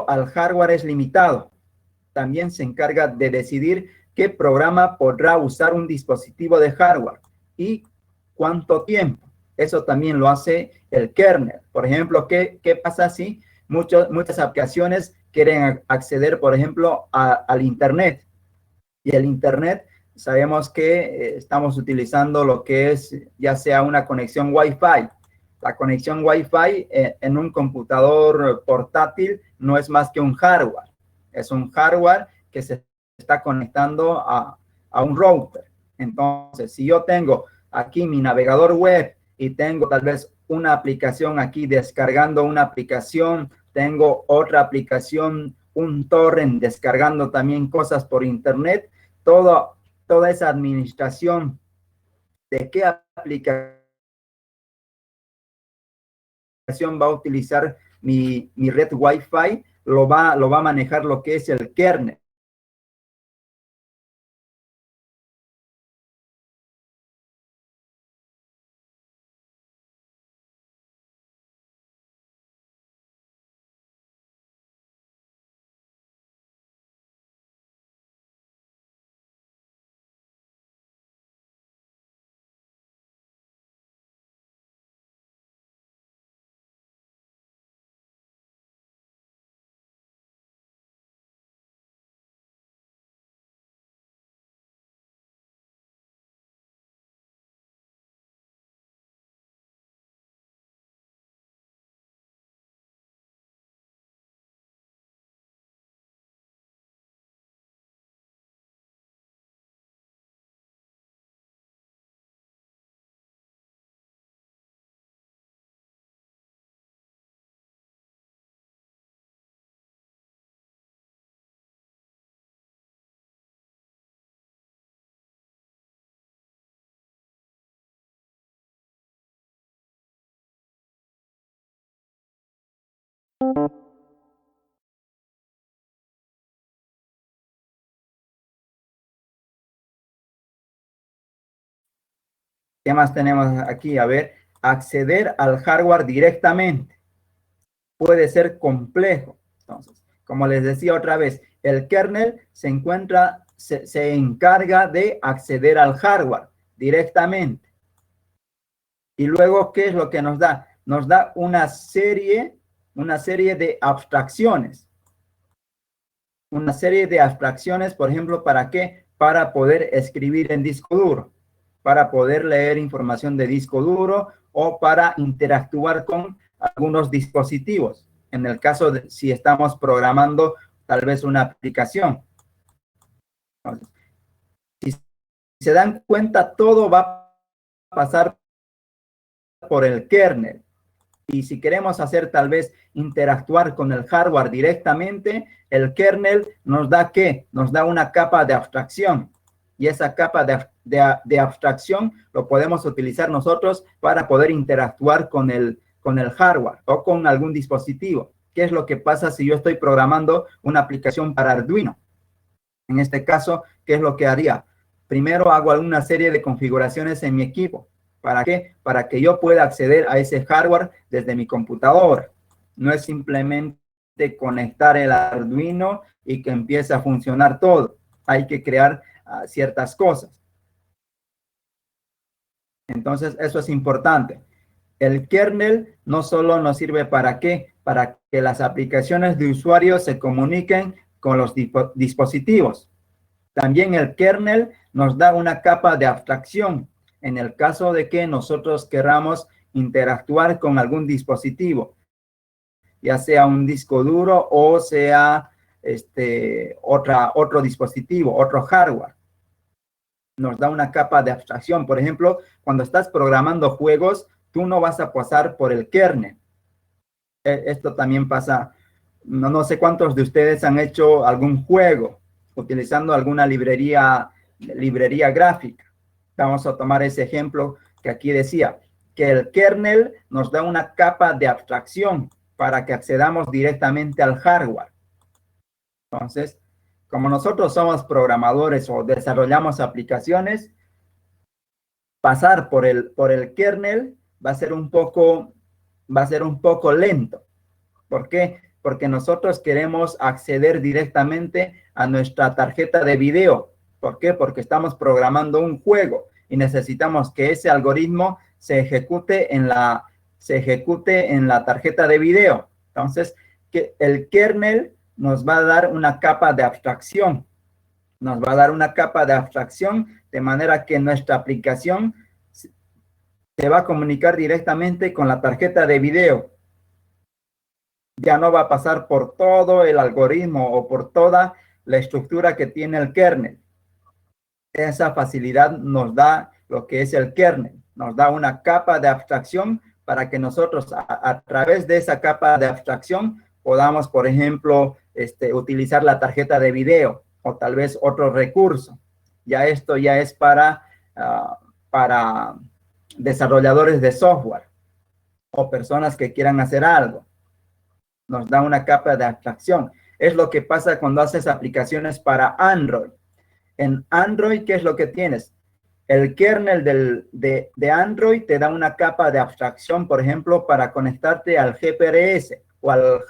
al hardware es limitado. También se encarga de decidir qué programa podrá usar un dispositivo de hardware y cuánto tiempo. Eso también lo hace el kernel. Por ejemplo, ¿qué pasa si muchas aplicaciones quieren acceder, por ejemplo, al Internet? Y el Internet, sabemos que estamos utilizando lo que es ya sea una conexión Wi-Fi. La conexión Wi-Fi en un computador portátil no es más que un hardware. Es un hardware que se está conectando a un router. Entonces, si yo tengo aquí mi navegador web y tengo tal vez una aplicación aquí descargando una aplicación, tengo otra aplicación, un torrent descargando también cosas por internet, toda esa administración de qué aplicación va a utilizar mi red Wi-Fi, lo va a manejar lo que es el kernel. ¿Qué más tenemos aquí? A ver, acceder al hardware directamente puede ser complejo. Entonces, como les decía otra vez, el kernel se encarga de acceder al hardware directamente. Y luego, ¿qué es lo que nos da? Nos da una serie de abstracciones. Una serie de abstracciones, por ejemplo, ¿para qué? Para poder escribir en disco duro, para poder leer información de disco duro o para interactuar con algunos dispositivos. En el caso de si estamos programando tal vez una aplicación. Entonces, si se dan cuenta, todo va a pasar por el kernel. Y si queremos hacer tal vez interactuar con el hardware directamente, el kernel nos da ¿qué? Nos da una capa de abstracción. Y esa capa de abstracción lo podemos utilizar nosotros para poder interactuar con el hardware o con algún dispositivo. ¿Qué es lo que pasa si yo estoy programando una aplicación para Arduino? En este caso, ¿qué es lo que haría? Primero hago alguna serie de configuraciones en mi equipo. ¿Para qué? Para que yo pueda acceder a ese hardware desde mi computadora. No es simplemente conectar el Arduino y que empiece a funcionar todo. Hay que crear ciertas cosas. Entonces, eso es importante. El kernel no solo nos sirve para qué, para que las aplicaciones de usuario se comuniquen con los dispositivos. También el kernel nos da una capa de abstracción en el caso de que nosotros queramos interactuar con algún dispositivo, ya sea un disco duro o sea otro dispositivo, otro hardware. Nos da una capa de abstracción. Por ejemplo, cuando estás programando juegos, tú no vas a pasar por el kernel. Esto también pasa, no sé cuántos de ustedes han hecho algún juego utilizando alguna librería gráfica. Vamos a tomar ese ejemplo que aquí decía, que el kernel nos da una capa de abstracción para que accedamos directamente al hardware. Entonces, como nosotros somos programadores o desarrollamos aplicaciones, pasar por el kernel va a ser un poco lento. ¿Por qué? Porque nosotros queremos acceder directamente a nuestra tarjeta de video. ¿Por qué? Porque estamos programando un juego y necesitamos que ese algoritmo se ejecute en la tarjeta de video. Entonces, que el kernel nos va a dar una capa de abstracción. Nos va a dar una capa de abstracción de manera que nuestra aplicación se va a comunicar directamente con la tarjeta de video. Ya no va a pasar por todo el algoritmo o por toda la estructura que tiene el kernel. Esa facilidad nos da lo que es el kernel. Nos da una capa de abstracción para que nosotros a través de esa capa de abstracción podamos, por ejemplo, utilizar la tarjeta de video o tal vez otro recurso. Ya esto ya es para desarrolladores de software o personas que quieran hacer algo. nos da una capa de abstracción. Es lo que pasa cuando haces aplicaciones para Android. En Android, ¿qué es lo que tienes? El kernel de Android te da una capa de abstracción, por ejemplo, para conectarte al GPRS o al,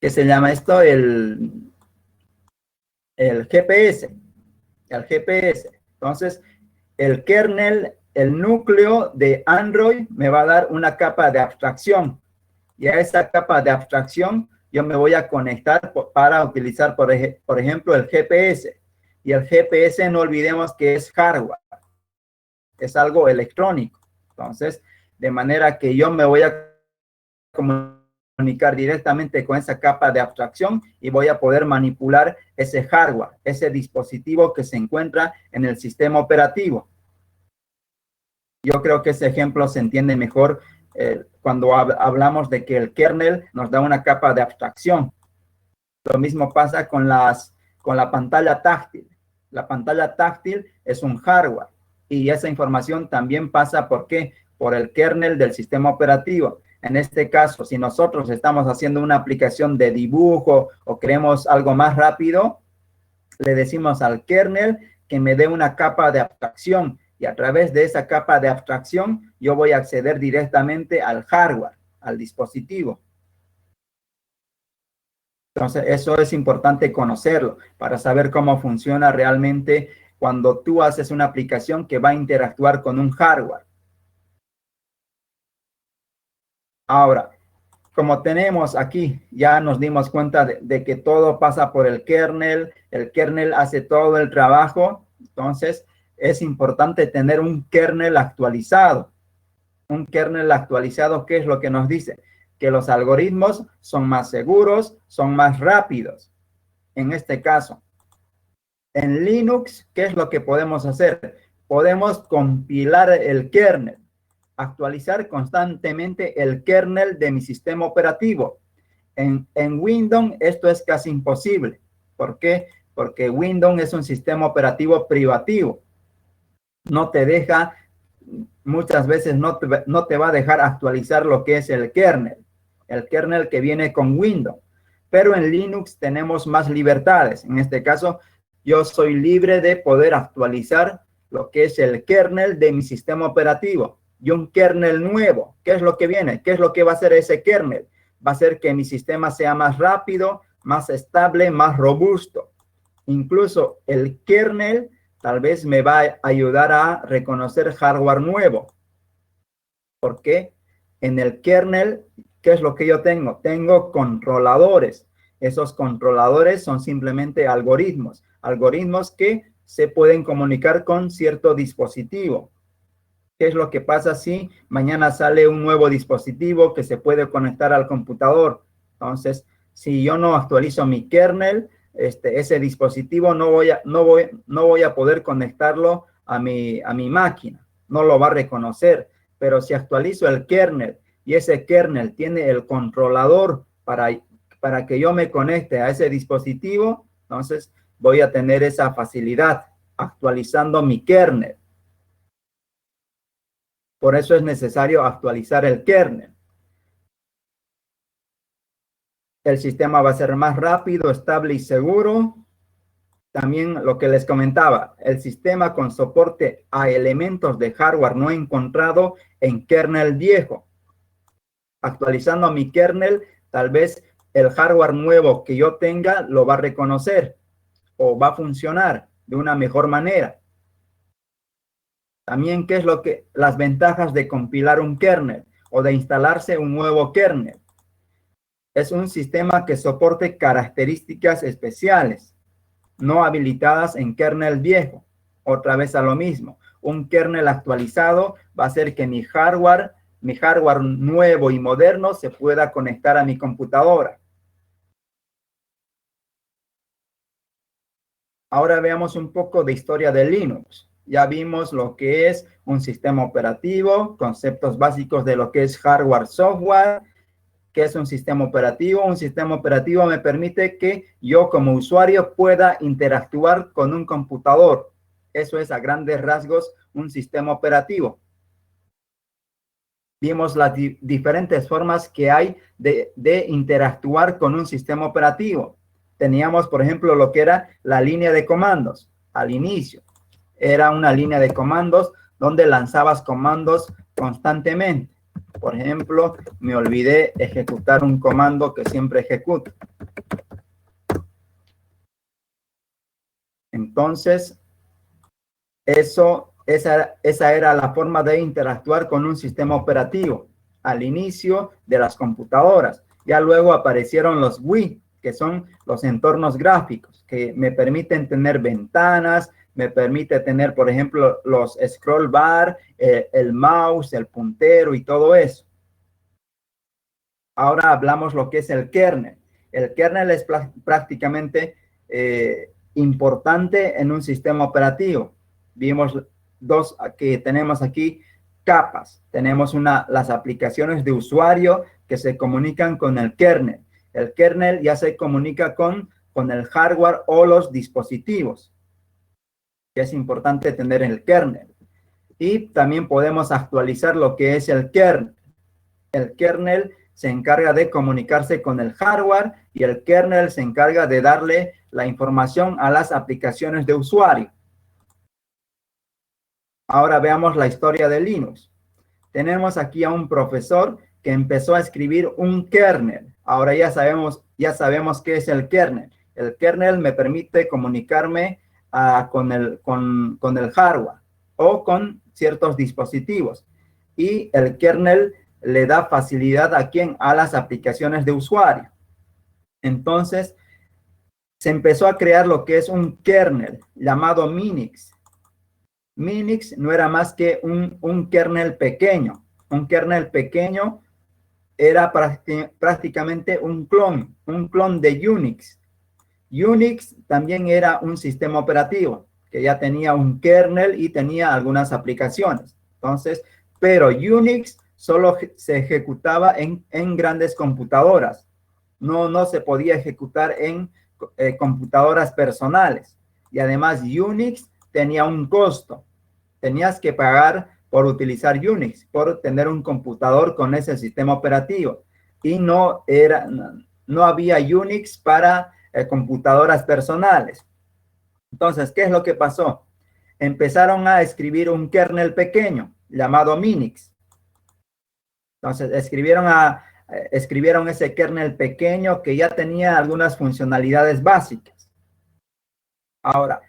¿qué se llama esto? El GPS. El GPS. Entonces, el kernel, el núcleo de Android me va a dar una capa de abstracción. Y a esa capa de abstracción yo me voy a conectar para utilizar, por ejemplo, el GPS. Y el GPS no olvidemos que es hardware, es algo electrónico. Entonces, de manera que yo me voy a comunicar directamente con esa capa de abstracción y voy a poder manipular ese hardware, ese dispositivo que se encuentra en el sistema operativo. Yo creo que ese ejemplo se entiende mejor cuando hablamos de que el kernel nos da una capa de abstracción. Lo mismo pasa con la pantalla táctil. La pantalla táctil es un hardware y esa información también pasa ¿por qué? Por el kernel del sistema operativo. En este caso, si nosotros estamos haciendo una aplicación de dibujo o queremos algo más rápido, le decimos al kernel que me dé una capa de abstracción y a través de esa capa de abstracción yo voy a acceder directamente al hardware, al dispositivo. Entonces, eso es importante conocerlo para saber cómo funciona realmente cuando tú haces una aplicación que va a interactuar con un hardware. Ahora, como tenemos aquí, ya nos dimos cuenta de que todo pasa por el kernel hace todo el trabajo, entonces es importante tener un kernel actualizado. Un kernel actualizado, ¿qué es lo que nos dice? Que los algoritmos son más seguros, son más rápidos. En este caso, en Linux, ¿qué es lo que podemos hacer? Podemos compilar el kernel, actualizar constantemente el kernel de mi sistema operativo. En Windows esto es casi imposible. ¿Por qué? Porque Windows es un sistema operativo privativo. No te deja, muchas veces no te va a dejar actualizar lo que es el kernel que viene con Windows. Pero en Linux tenemos más libertades. En este caso, yo soy libre de poder actualizar lo que es el kernel de mi sistema operativo. Y un kernel nuevo, ¿qué es lo que viene? ¿Qué es lo que va a hacer ese kernel? Va a hacer que mi sistema sea más rápido, más estable, más robusto. Incluso el kernel tal vez me va a ayudar a reconocer hardware nuevo. ¿Por qué? En el kernel, ¿qué es lo que yo tengo? Tengo controladores. Esos controladores son simplemente algoritmos. Algoritmos que se pueden comunicar con cierto dispositivo. ¿Qué es lo que pasa si mañana sale un nuevo dispositivo que se puede conectar al computador? Entonces, si yo no actualizo mi kernel, ese dispositivo no voy a poder conectarlo a mi máquina. No lo va a reconocer. Pero si actualizo el kernel y ese kernel tiene el controlador para que yo me conecte a ese dispositivo, entonces voy a tener esa facilidad actualizando mi kernel. Por eso es necesario actualizar el kernel. El sistema va a ser más rápido, estable y seguro. También lo que les comentaba, el sistema con soporte a elementos de hardware no encontrado en kernel viejo. Actualizando mi kernel, tal vez el hardware nuevo que yo tenga lo va a reconocer o va a funcionar de una mejor manera. También, ¿qué es las ventajas de compilar un kernel o de instalarse un nuevo kernel? Es un sistema que soporte características especiales, no habilitadas en kernel viejo. Otra vez a lo mismo. Un kernel actualizado va a hacer que mi hardware nuevo y moderno se pueda conectar a mi computadora. Ahora veamos un poco de historia de Linux. Ya vimos lo que es un sistema operativo, conceptos básicos de lo que es hardware, software. ¿Qué es un sistema operativo? Un sistema operativo me permite que yo como usuario pueda interactuar con un computador. Eso es a grandes rasgos un sistema operativo. vimos las diferentes formas que hay de interactuar con un sistema operativo. Teníamos, por ejemplo, lo que era la línea de comandos al inicio. Era una línea de comandos donde lanzabas comandos constantemente. Por ejemplo, me olvidé ejecutar un comando que siempre ejecuto. Entonces, esa era la forma de interactuar con un sistema operativo al inicio de las computadoras. Ya luego aparecieron los GUI, que son los entornos gráficos, que me permiten tener ventanas, me permite tener, por ejemplo, los scroll bar, el mouse, el puntero y todo eso. Ahora hablamos lo que es el kernel. El kernel es prácticamente importante en un sistema operativo. Vimos dos que tenemos aquí, capas. Tenemos las aplicaciones de usuario que se comunican con el kernel. El kernel ya se comunica con el hardware o los dispositivos, que es importante tener el kernel. Y también podemos actualizar lo que es el kernel. El kernel se encarga de comunicarse con el hardware y el kernel se encarga de darle la información a las aplicaciones de usuario. Ahora veamos la historia de Linux. Tenemos aquí a un profesor que empezó a escribir un kernel. Ahora ya sabemos qué es el kernel. El kernel me permite comunicarme con el hardware o con ciertos dispositivos. Y el kernel le da facilidad a las aplicaciones de usuario. Entonces, se empezó a crear lo que es un kernel llamado Minix. Minix no era más que un kernel pequeño. Un kernel pequeño era prácticamente un clon de Unix. Unix también era un sistema operativo que ya tenía un kernel y tenía algunas aplicaciones. Entonces, pero Unix solo se ejecutaba en grandes computadoras. No se podía ejecutar en computadoras personales. Y además Unix tenía un costo. Tenías que pagar por utilizar Unix, por tener un computador con ese sistema operativo. Y no había Unix para computadoras personales. Entonces, ¿qué es lo que pasó? Empezaron a escribir un kernel pequeño llamado Minix. Entonces, escribieron ese kernel pequeño que ya tenía algunas funcionalidades básicas. Ahora,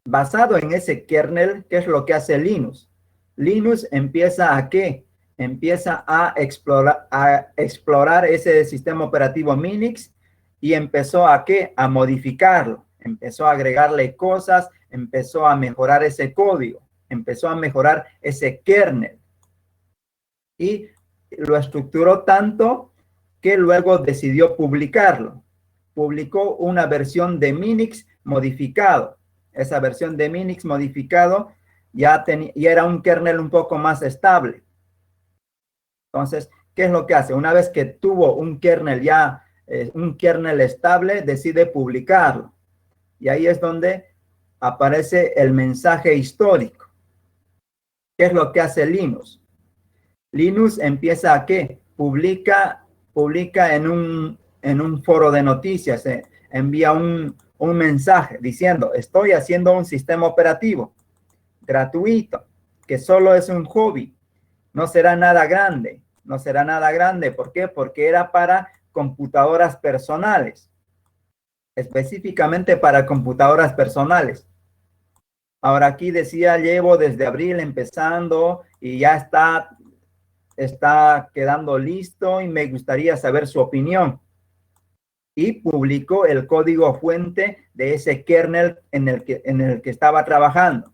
basado en ese kernel, ¿qué es lo que hace Linux? Linux empieza ¿a qué? Empieza a explorar ese sistema operativo Minix y empezó ¿a qué? A modificarlo. Empezó a agregarle cosas, empezó a mejorar ese código, empezó a mejorar ese kernel. Y lo estructuró tanto que luego decidió publicarlo. Publicó una versión de Minix modificado. Esa versión de Minix modificado ya era un kernel un poco más estable. Entonces, ¿qué es lo que hace? Una vez que tuvo un kernel un kernel estable, decide publicarlo. Y ahí es donde aparece el mensaje histórico. ¿Qué es lo que hace Linux? Linux empieza ¿a qué? Publica en un foro de noticias, envía un mensaje diciendo, estoy haciendo un sistema operativo gratuito, que solo es un hobby, no será nada grande, no será nada grande. ¿Por qué? Porque era para computadoras personales, específicamente para computadoras personales. Ahora aquí decía, llevo desde abril empezando y ya está quedando listo y me gustaría saber su opinión. Y publicó el código fuente de ese kernel en el que estaba trabajando.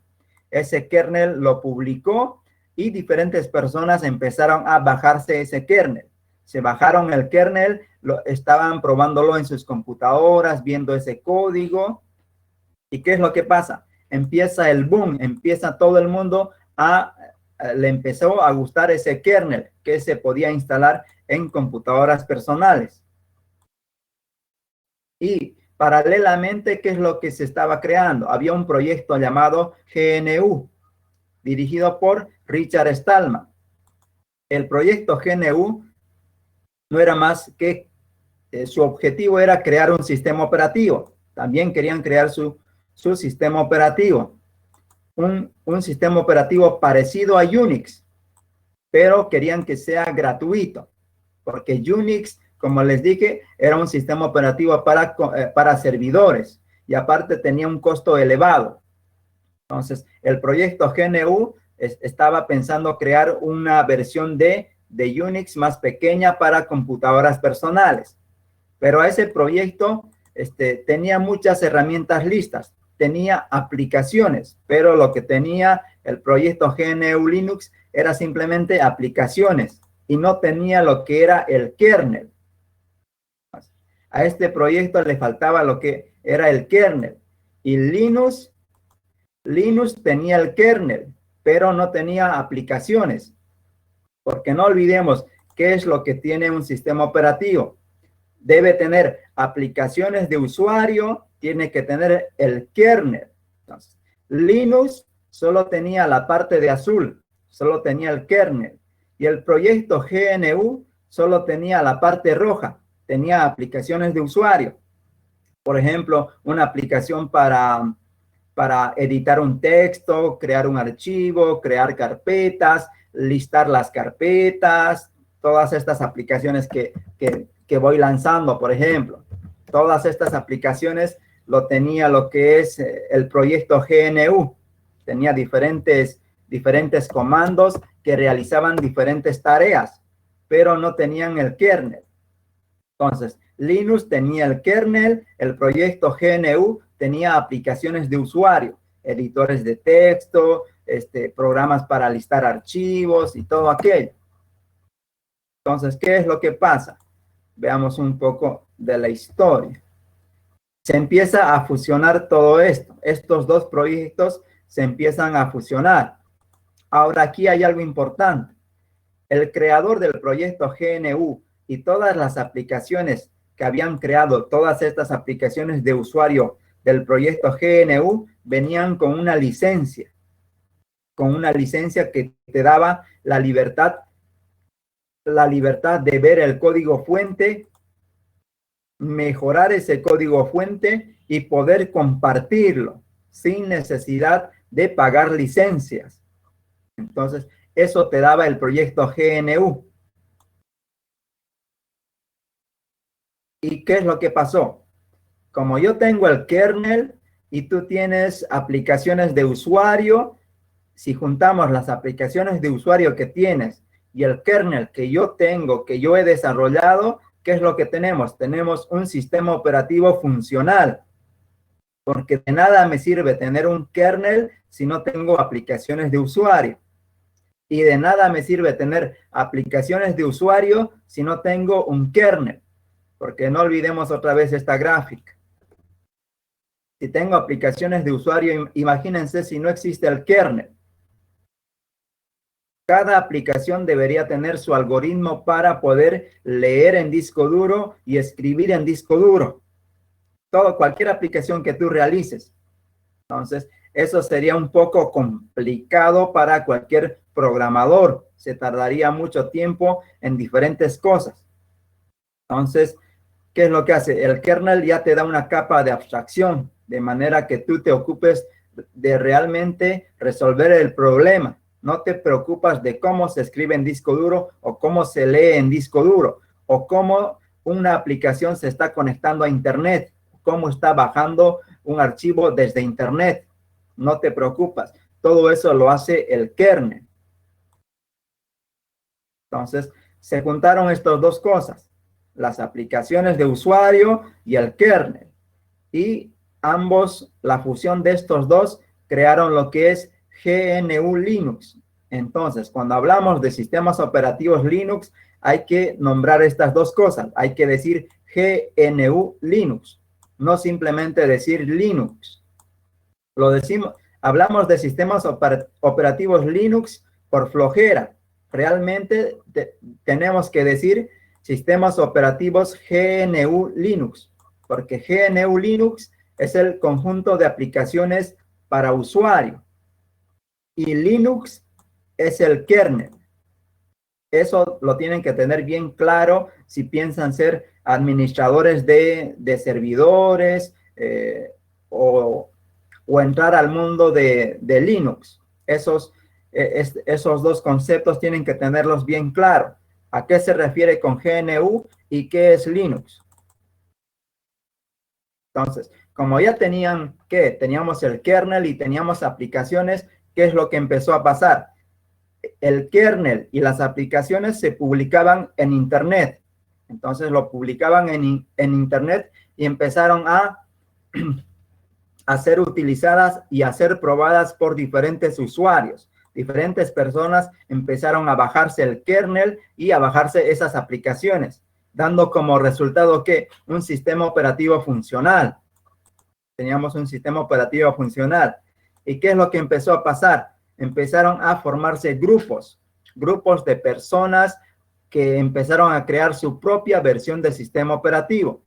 Ese kernel lo publicó y diferentes personas empezaron a bajarse ese kernel. Se bajaron el kernel, estaban probándolo en sus computadoras, viendo ese código. ¿Y qué es lo que pasa? Empieza el boom, empieza todo el mundo le empezó a gustar ese kernel que se podía instalar en computadoras personales. Y paralelamente, ¿qué es lo que se estaba creando? Había un proyecto llamado GNU, dirigido por Richard Stallman. El proyecto GNU no era más que su objetivo era crear un sistema operativo. También querían crear su sistema operativo. Un sistema operativo parecido a Unix, pero querían que sea gratuito, porque Unix, como les dije, era un sistema operativo para servidores y aparte tenía un costo elevado. Entonces, el proyecto GNU estaba pensando crear una versión de Unix más pequeña para computadoras personales. Pero ese proyecto tenía muchas herramientas listas, tenía aplicaciones, pero lo que tenía el proyecto GNU Linux era simplemente aplicaciones y no tenía lo que era el kernel. A este proyecto le faltaba lo que era el kernel. Y Linux tenía el kernel, pero no tenía aplicaciones. Porque no olvidemos qué es lo que tiene un sistema operativo. Debe tener aplicaciones de usuario, tiene que tener el kernel. Entonces, Linux solo tenía la parte de azul, solo tenía el kernel. Y el proyecto GNU solo tenía la parte roja, tenía aplicaciones de usuario. Por ejemplo, una aplicación para editar un texto, crear un archivo, crear carpetas, listar las carpetas, todas estas aplicaciones que voy lanzando, por ejemplo. Todas estas aplicaciones lo tenía lo que es el proyecto GNU. Tenía diferentes comandos que realizaban diferentes tareas, pero no tenían el kernel. Entonces, Linux tenía el kernel, el proyecto GNU tenía aplicaciones de usuario, editores de texto, programas para listar archivos y todo aquello. Entonces, ¿qué es lo que pasa? Veamos un poco de la historia. Se empieza a fusionar todo esto. Estos dos proyectos se empiezan a fusionar. Ahora, aquí hay algo importante. El creador del proyecto GNU y todas las aplicaciones que habían creado, todas estas aplicaciones de usuario del proyecto GNU, venían con una licencia que te daba la libertad de ver el código fuente, mejorar ese código fuente y poder compartirlo sin necesidad de pagar licencias. Entonces, eso te daba el proyecto GNU. ¿Y qué es lo que pasó? Como yo tengo el kernel y tú tienes aplicaciones de usuario, si juntamos las aplicaciones de usuario que tienes y el kernel que yo tengo, que yo he desarrollado, ¿qué es lo que tenemos? Tenemos un sistema operativo funcional. Porque de nada me sirve tener un kernel si no tengo aplicaciones de usuario. Y de nada me sirve tener aplicaciones de usuario si no tengo un kernel. Porque no olvidemos otra vez esta gráfica. Si tengo aplicaciones de usuario, imagínense si no existe el kernel. Cada aplicación debería tener su algoritmo para poder leer en disco duro y escribir en disco duro. Cualquier aplicación que tú realices. Entonces, eso sería un poco complicado para cualquier programador. Se tardaría mucho tiempo en diferentes cosas. Entonces, ¿qué es lo que hace? El kernel ya te da una capa de abstracción, de manera que tú te ocupes de realmente resolver el problema. No te preocupas de cómo se escribe en disco duro o cómo se lee en disco duro o cómo una aplicación se está conectando a Internet, cómo está bajando un archivo desde Internet. No te preocupas. Todo eso lo hace el kernel. Entonces, se juntaron estas dos cosas, las aplicaciones de usuario y el kernel. Y ambos, la fusión de estos dos, crearon lo que es GNU Linux. Entonces, cuando hablamos de sistemas operativos Linux, hay que nombrar estas dos cosas. Hay que decir GNU Linux, no simplemente decir Linux. Lo decimos, hablamos de sistemas operativos Linux por flojera. Realmente tenemos que decir sistemas operativos GNU Linux, porque GNU Linux es el conjunto de aplicaciones para usuario y Linux es el kernel. eso lo tienen que tener bien claro si piensan ser administradores de servidores o entrar al mundo de Linux. Esos dos conceptos tienen que tenerlos bien claros. ¿A qué se refiere con GNU y qué es Linux? Entonces, como ya teníamos el kernel y teníamos aplicaciones, ¿qué es lo que empezó a pasar? El kernel y las aplicaciones se publicaban en Internet. Entonces lo publicaban en Internet y empezaron a ser utilizadas y a ser probadas por diferentes usuarios. Diferentes personas empezaron a bajarse el kernel y a bajarse esas aplicaciones, dando como resultado que un sistema operativo funcional. Teníamos un sistema operativo funcional. ¿Y qué es lo que empezó a pasar? Empezaron a formarse grupos de personas que empezaron a crear su propia versión del sistema operativo.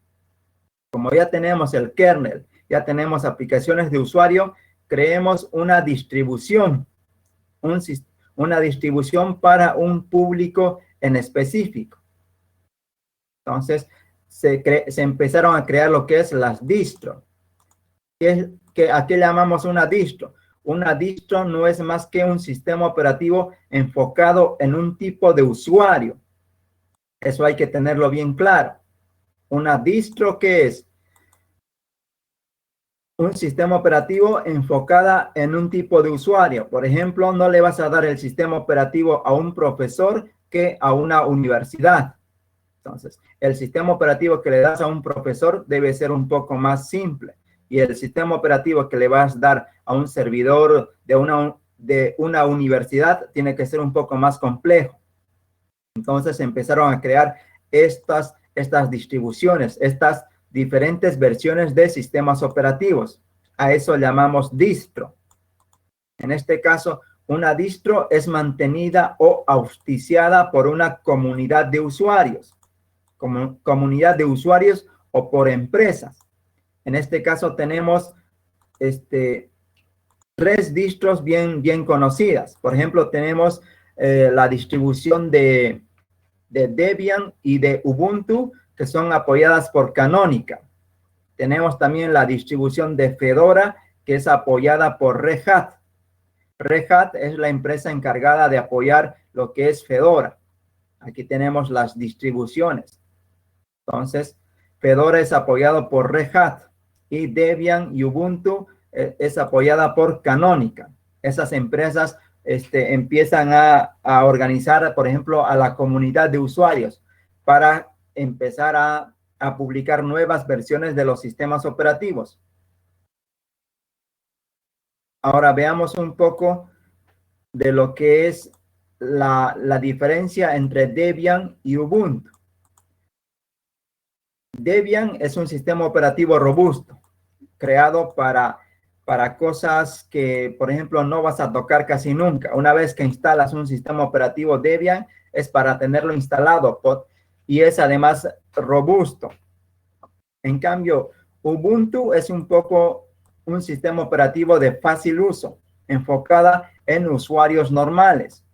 Como ya tenemos el kernel, ya tenemos aplicaciones de usuario, creemos una distribución, una distribución para un público en específico. Entonces, se empezaron a crear lo que es las distros. ¿A qué llamamos una distro? Una distro no es más que un sistema operativo enfocado en un tipo de usuario. Eso hay que tenerlo bien claro. Una distro, ¿qué es? Un sistema operativo enfocada en un tipo de usuario. Por ejemplo, no le vas a dar el sistema operativo a un profesor que a una universidad. Entonces, el sistema operativo que le das a un profesor debe ser un poco más simple. Y el sistema operativo que le vas a dar a un servidor de una universidad tiene que ser un poco más complejo. Entonces empezaron a crear estas distribuciones, estas diferentes versiones de sistemas operativos. A eso llamamos distro. En este caso, una distro es mantenida o auspiciada por una comunidad de usuarios, comunidad de usuarios o por empresas. En este caso tenemos tres distros bien conocidas. Por ejemplo, tenemos la distribución de Debian y de Ubuntu, que son apoyadas por Canonical. Tenemos también la distribución de Fedora, que es apoyada por Red Hat. Red Hat es la empresa encargada de apoyar lo que es Fedora. Aquí tenemos las distribuciones. Entonces, Fedora es apoyado por Red Hat y Debian y Ubuntu es apoyada por Canonical. Esas empresas empiezan a organizar, por ejemplo, a la comunidad de usuarios para empezar a publicar nuevas versiones de los sistemas operativos. Ahora veamos un poco de lo que es la diferencia entre Debian y Ubuntu. Debian es un sistema operativo robusto, creado para cosas que, por ejemplo, no vas a tocar casi nunca. Una vez que instalas un sistema operativo Debian, es para tenerlo instalado y es además robusto. En cambio, Ubuntu es un poco un sistema operativo de fácil uso, enfocada en usuarios normales,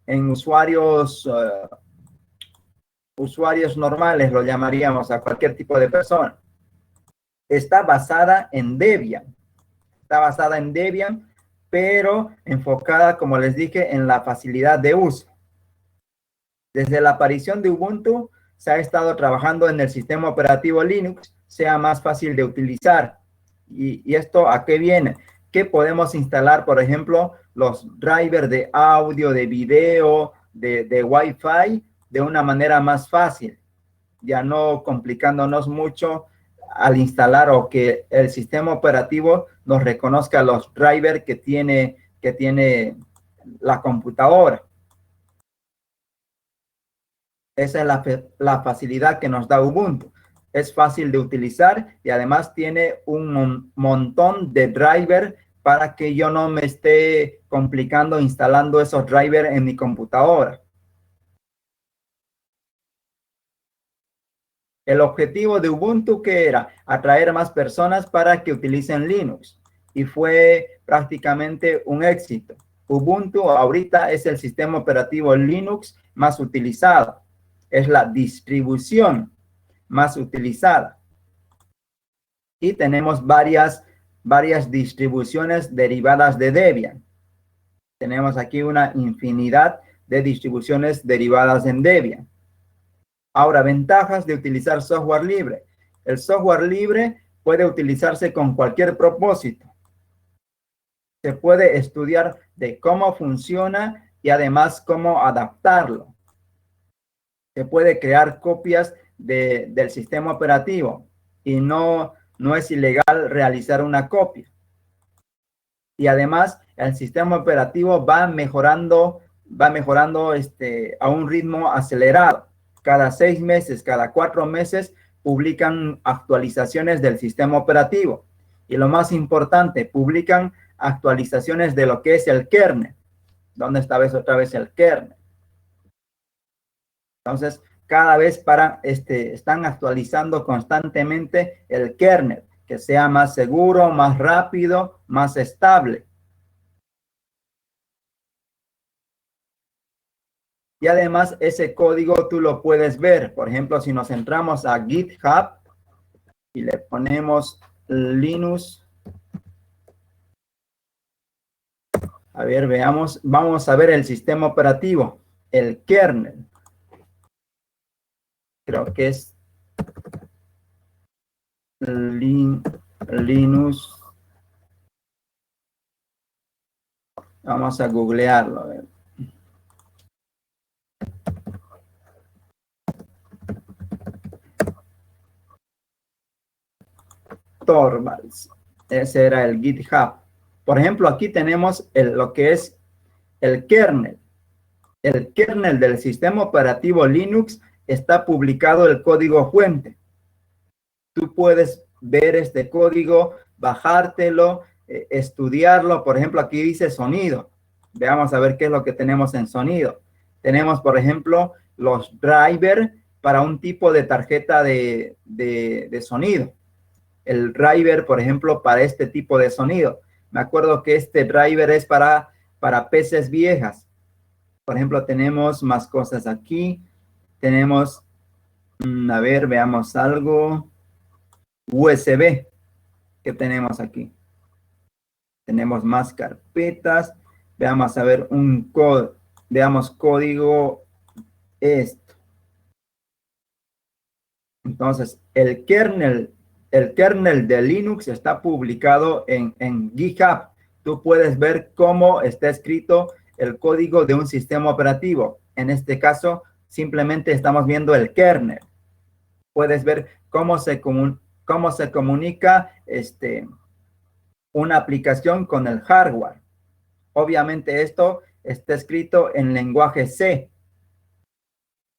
en usuarios normales, lo llamaríamos a cualquier tipo de persona. Está basada en Debian. Está basada en Debian, pero enfocada, como les dije, en la facilidad de uso. Desde la aparición de Ubuntu, se ha estado trabajando en el sistema operativo Linux sea más fácil de utilizar. ¿Y esto a qué viene? Que podemos instalar, por ejemplo, los drivers de audio, de video, de Wi-Fi de una manera más fácil, ya no complicándonos mucho al instalar o que el sistema operativo nos reconozca los drivers que tiene la computadora. Esa es la facilidad que nos da Ubuntu. Es fácil de utilizar y además tiene un montón de drivers para que yo no me esté complicando instalando esos drivers en mi computadora. El objetivo de Ubuntu, ¿qué era? Atraer más personas para que utilicen Linux. Y fue prácticamente un éxito. Ubuntu ahorita es el sistema operativo Linux más utilizado. Es la distribución más utilizada. Y tenemos varias distribuciones derivadas de Debian. Tenemos aquí una infinidad de distribuciones derivadas en Debian. Ahora, ventajas de utilizar software libre. El software libre puede utilizarse con cualquier propósito. Se puede estudiar de cómo funciona y además cómo adaptarlo. Se puede crear copias del sistema operativo y no es ilegal realizar una copia. Y además el sistema operativo va mejorando a un ritmo acelerado. Cada 6 meses, cada 4 meses publican actualizaciones del sistema operativo. Y lo más importante, publican actualizaciones de lo que es el kernel. ¿Dónde está otra vez el kernel? Entonces, cada vez están actualizando constantemente el kernel, que sea más seguro, más rápido, más estable. Y además ese código tú lo puedes ver. Por ejemplo, si nos entramos a GitHub y le ponemos Linux. A ver, veamos. Vamos a ver el sistema operativo, el kernel. Creo que es Linux. Vamos a googlearlo. A ver. Torvalds. Ese era el GitHub. Por ejemplo, aquí tenemos lo que es el kernel. El kernel del sistema operativo Linux está publicado el código fuente. Tú puedes ver este código, bajártelo, estudiarlo. Por ejemplo, aquí dice sonido. Veamos a ver qué es lo que tenemos en sonido. Tenemos, por ejemplo, los drivers para un tipo de tarjeta de sonido. El driver, por ejemplo, para este tipo de sonido. Me acuerdo que este driver es para PCs viejas. Por ejemplo, tenemos más cosas aquí. Tenemos, a ver, veamos algo. USB que tenemos aquí. Tenemos más carpetas. Veamos a ver veamos código esto. Entonces, el kernel de Linux está publicado en GitHub. Tú puedes ver cómo está escrito el código de un sistema operativo. En este caso, simplemente estamos viendo el kernel. Puedes ver cómo se comunica una aplicación con el hardware. Obviamente esto está escrito en lenguaje C.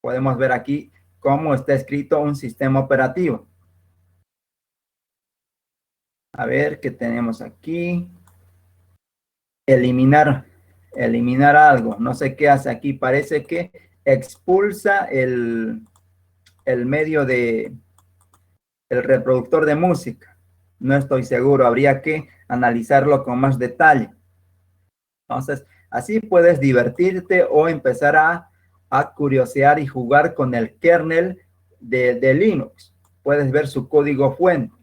Podemos ver aquí cómo está escrito un sistema operativo. A ver qué tenemos aquí. Eliminar algo. No sé qué hace aquí. Parece que expulsa el medio el reproductor de música. No estoy seguro. Habría que analizarlo con más detalle. Entonces, así puedes divertirte o empezar a curiosear y jugar con el kernel de Linux. Puedes ver su código fuente.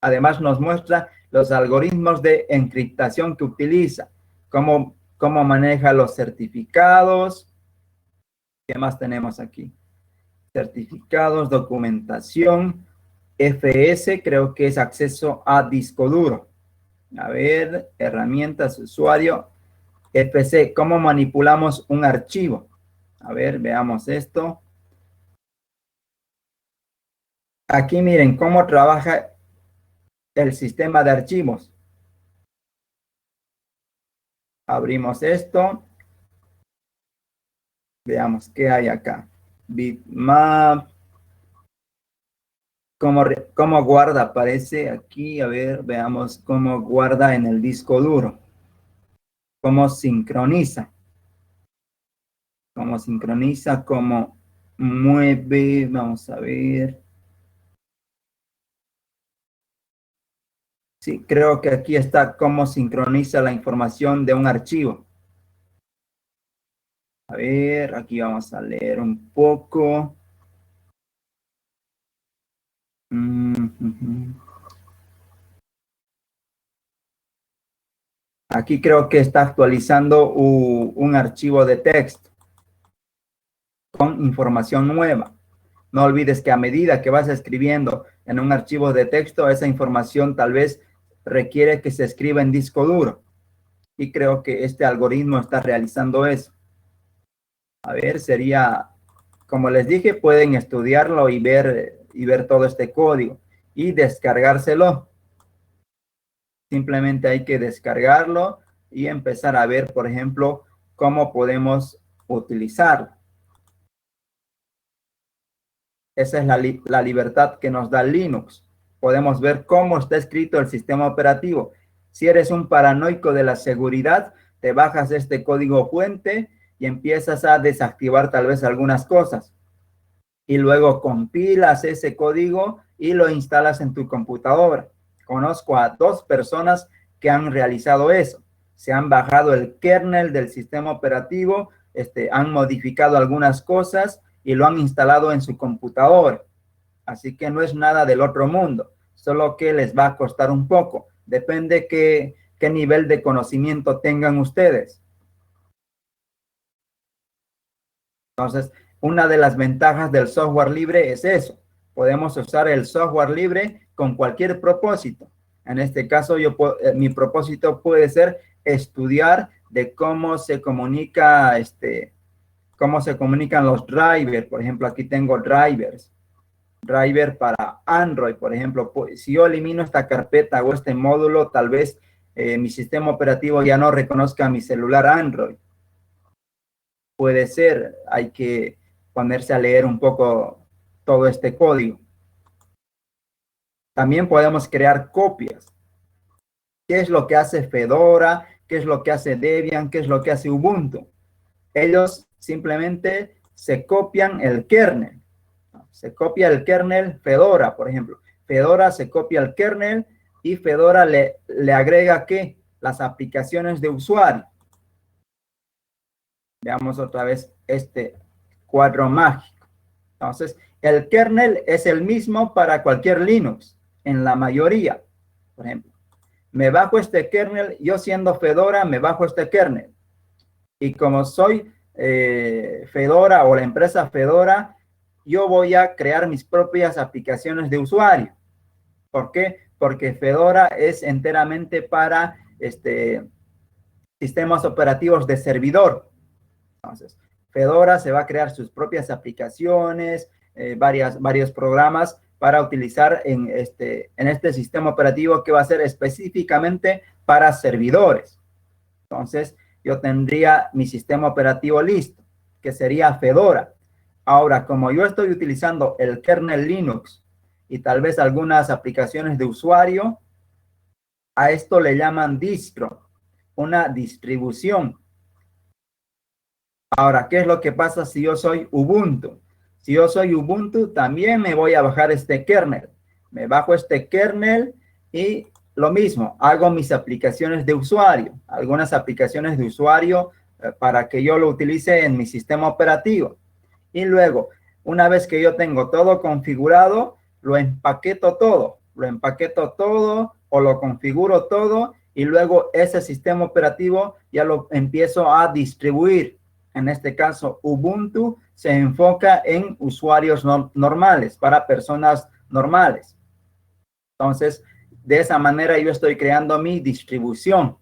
Además, nos muestra los algoritmos de encriptación que utiliza, cómo maneja los certificados. ¿Qué más tenemos aquí? Certificados, documentación, FS, creo que es acceso a disco duro. A ver, herramientas, usuario, FC, ¿cómo manipulamos un archivo? A ver, veamos esto. Aquí miren cómo trabaja el sistema de archivos. Abrimos esto. Veamos qué hay acá. Bitmap. ¿Cómo guarda? Aparece aquí. A ver, veamos cómo guarda en el disco duro. Cómo sincroniza. Cómo sincroniza, cómo mueve. Vamos a ver. Sí, creo que aquí está cómo sincroniza la información de un archivo. A ver, aquí vamos a leer un poco. Aquí creo que está actualizando un archivo de texto con información nueva. No olvides que a medida que vas escribiendo en un archivo de texto, esa información tal vez requiere que se escriba en disco duro. Y creo que este algoritmo está realizando eso. A ver, sería, como les dije, pueden estudiarlo y ver todo este código y descargárselo. Simplemente hay que descargarlo y empezar a ver, por ejemplo, cómo podemos utilizarlo. Esa es la libertad que nos da Linux. Podemos ver cómo está escrito el sistema operativo. Si eres un paranoico de la seguridad, te bajas este código fuente y empiezas a desactivar tal vez algunas cosas. Y luego compilas ese código y lo instalas en tu computadora. Conozco a 2 personas que han realizado eso. Se han bajado el kernel del sistema operativo, han modificado algunas cosas y lo han instalado en su computadora. Así que no es nada del otro mundo, solo que les va a costar un poco. Depende qué nivel de conocimiento tengan ustedes. Entonces, una de las ventajas del software libre es eso. Podemos usar el software libre con cualquier propósito. En este caso, mi propósito puede ser estudiar de cómo se comunica, cómo se comunican los drivers. Por ejemplo, aquí tengo driver para Android, por ejemplo. Si yo elimino esta carpeta o este módulo, tal vez mi sistema operativo ya no reconozca mi celular Android. Puede ser, hay que ponerse a leer un poco todo este código. También podemos crear copias. ¿Qué es lo que hace Fedora? ¿Qué es lo que hace Debian? ¿Qué es lo que hace Ubuntu? Ellos simplemente se copian el kernel. Se copia el kernel Fedora, por ejemplo. Fedora se copia el kernel y Fedora le agrega ¿qué? Las aplicaciones de usuario. Veamos otra vez este cuadro mágico. Entonces, el kernel es el mismo para cualquier Linux, en la mayoría. Por ejemplo, me bajo este kernel, yo siendo Fedora, me bajo este kernel. Y como soy Fedora o la empresa Fedora, yo voy a crear mis propias aplicaciones de usuario. ¿Por qué? Porque Fedora es enteramente para sistemas operativos de servidor. Entonces, Fedora se va a crear sus propias aplicaciones, varios programas para utilizar en este sistema operativo que va a ser específicamente para servidores. Entonces, yo tendría mi sistema operativo listo, que sería Fedora. Ahora, como yo estoy utilizando el kernel Linux y tal vez algunas aplicaciones de usuario, a esto le llaman distro, una distribución. Ahora, ¿qué es lo que pasa si yo soy Ubuntu? Si yo soy Ubuntu, también me voy a bajar este kernel. Me bajo este kernel y lo mismo, hago mis aplicaciones de usuario, algunas aplicaciones de usuario para que yo lo utilice en mi sistema operativo. Y luego, una vez que yo tengo todo configurado, lo empaqueto todo o lo configuro todo y luego ese sistema operativo ya lo empiezo a distribuir. En este caso, Ubuntu se enfoca en usuarios normales, para personas normales. Entonces, de esa manera yo estoy creando mi distribución,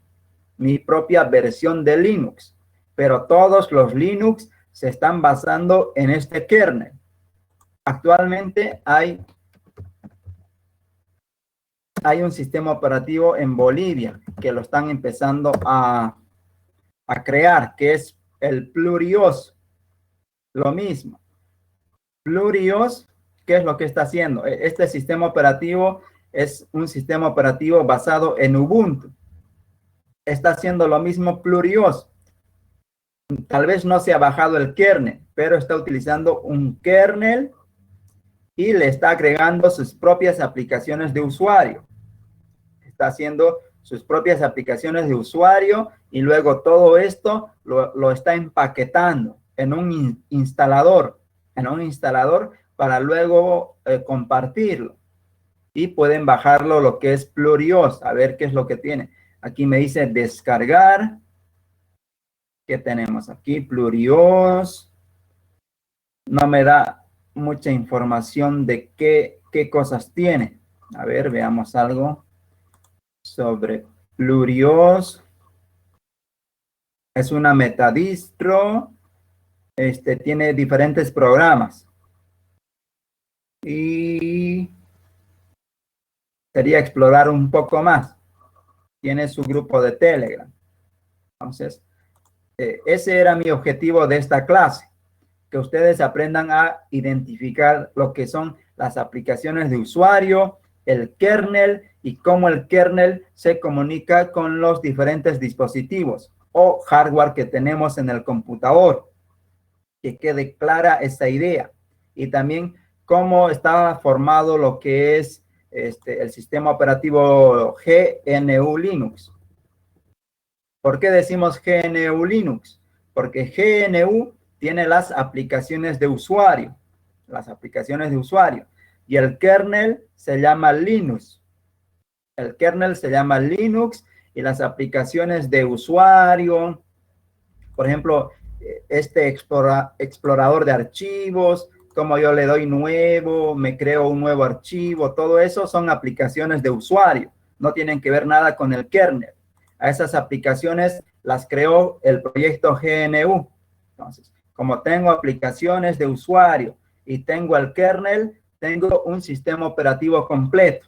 mi propia versión de Linux. Pero todos los Linux se están basando en este kernel. Actualmente hay un sistema operativo en Bolivia que lo están empezando a crear, que es el Plurios. Lo mismo. Plurios, ¿qué es lo que está haciendo? Este sistema operativo es un sistema operativo basado en Ubuntu. Está haciendo lo mismo Plurios. Tal vez no se ha bajado el kernel, pero está utilizando un kernel y le está agregando sus propias aplicaciones de usuario. Está haciendo sus propias aplicaciones de usuario y luego todo esto lo está empaquetando. en un instalador, para luego compartirlo. Y pueden bajarlo lo que es Plurios, a ver qué es lo que tiene. Aquí me dice descargar. ¿Qué tenemos aquí? Plurios. No me da mucha información de qué cosas tiene. A ver, veamos algo sobre Plurios. Es una metadistro. Tiene diferentes programas. Y quería explorar un poco más. Tiene su grupo de Telegram. Entonces, ese era mi objetivo de esta clase. Que ustedes aprendan a identificar lo que son las aplicaciones de usuario, el kernel y cómo el kernel se comunica con los diferentes dispositivos o hardware que tenemos en el computador. Que quede clara esta idea. Y también cómo está formado lo que es el sistema operativo GNU Linux. ¿Por qué decimos GNU Linux? Porque GNU tiene las aplicaciones de usuario. Y el kernel se llama Linux. El kernel se llama Linux y las aplicaciones de usuario, por ejemplo, este explorador de archivos, como yo le doy nuevo, me creo un nuevo archivo, todo eso son aplicaciones de usuario. No tienen que ver nada con el kernel. A esas aplicaciones las creó el proyecto GNU. Entonces, como tengo aplicaciones de usuario y tengo el kernel, tengo un sistema operativo completo.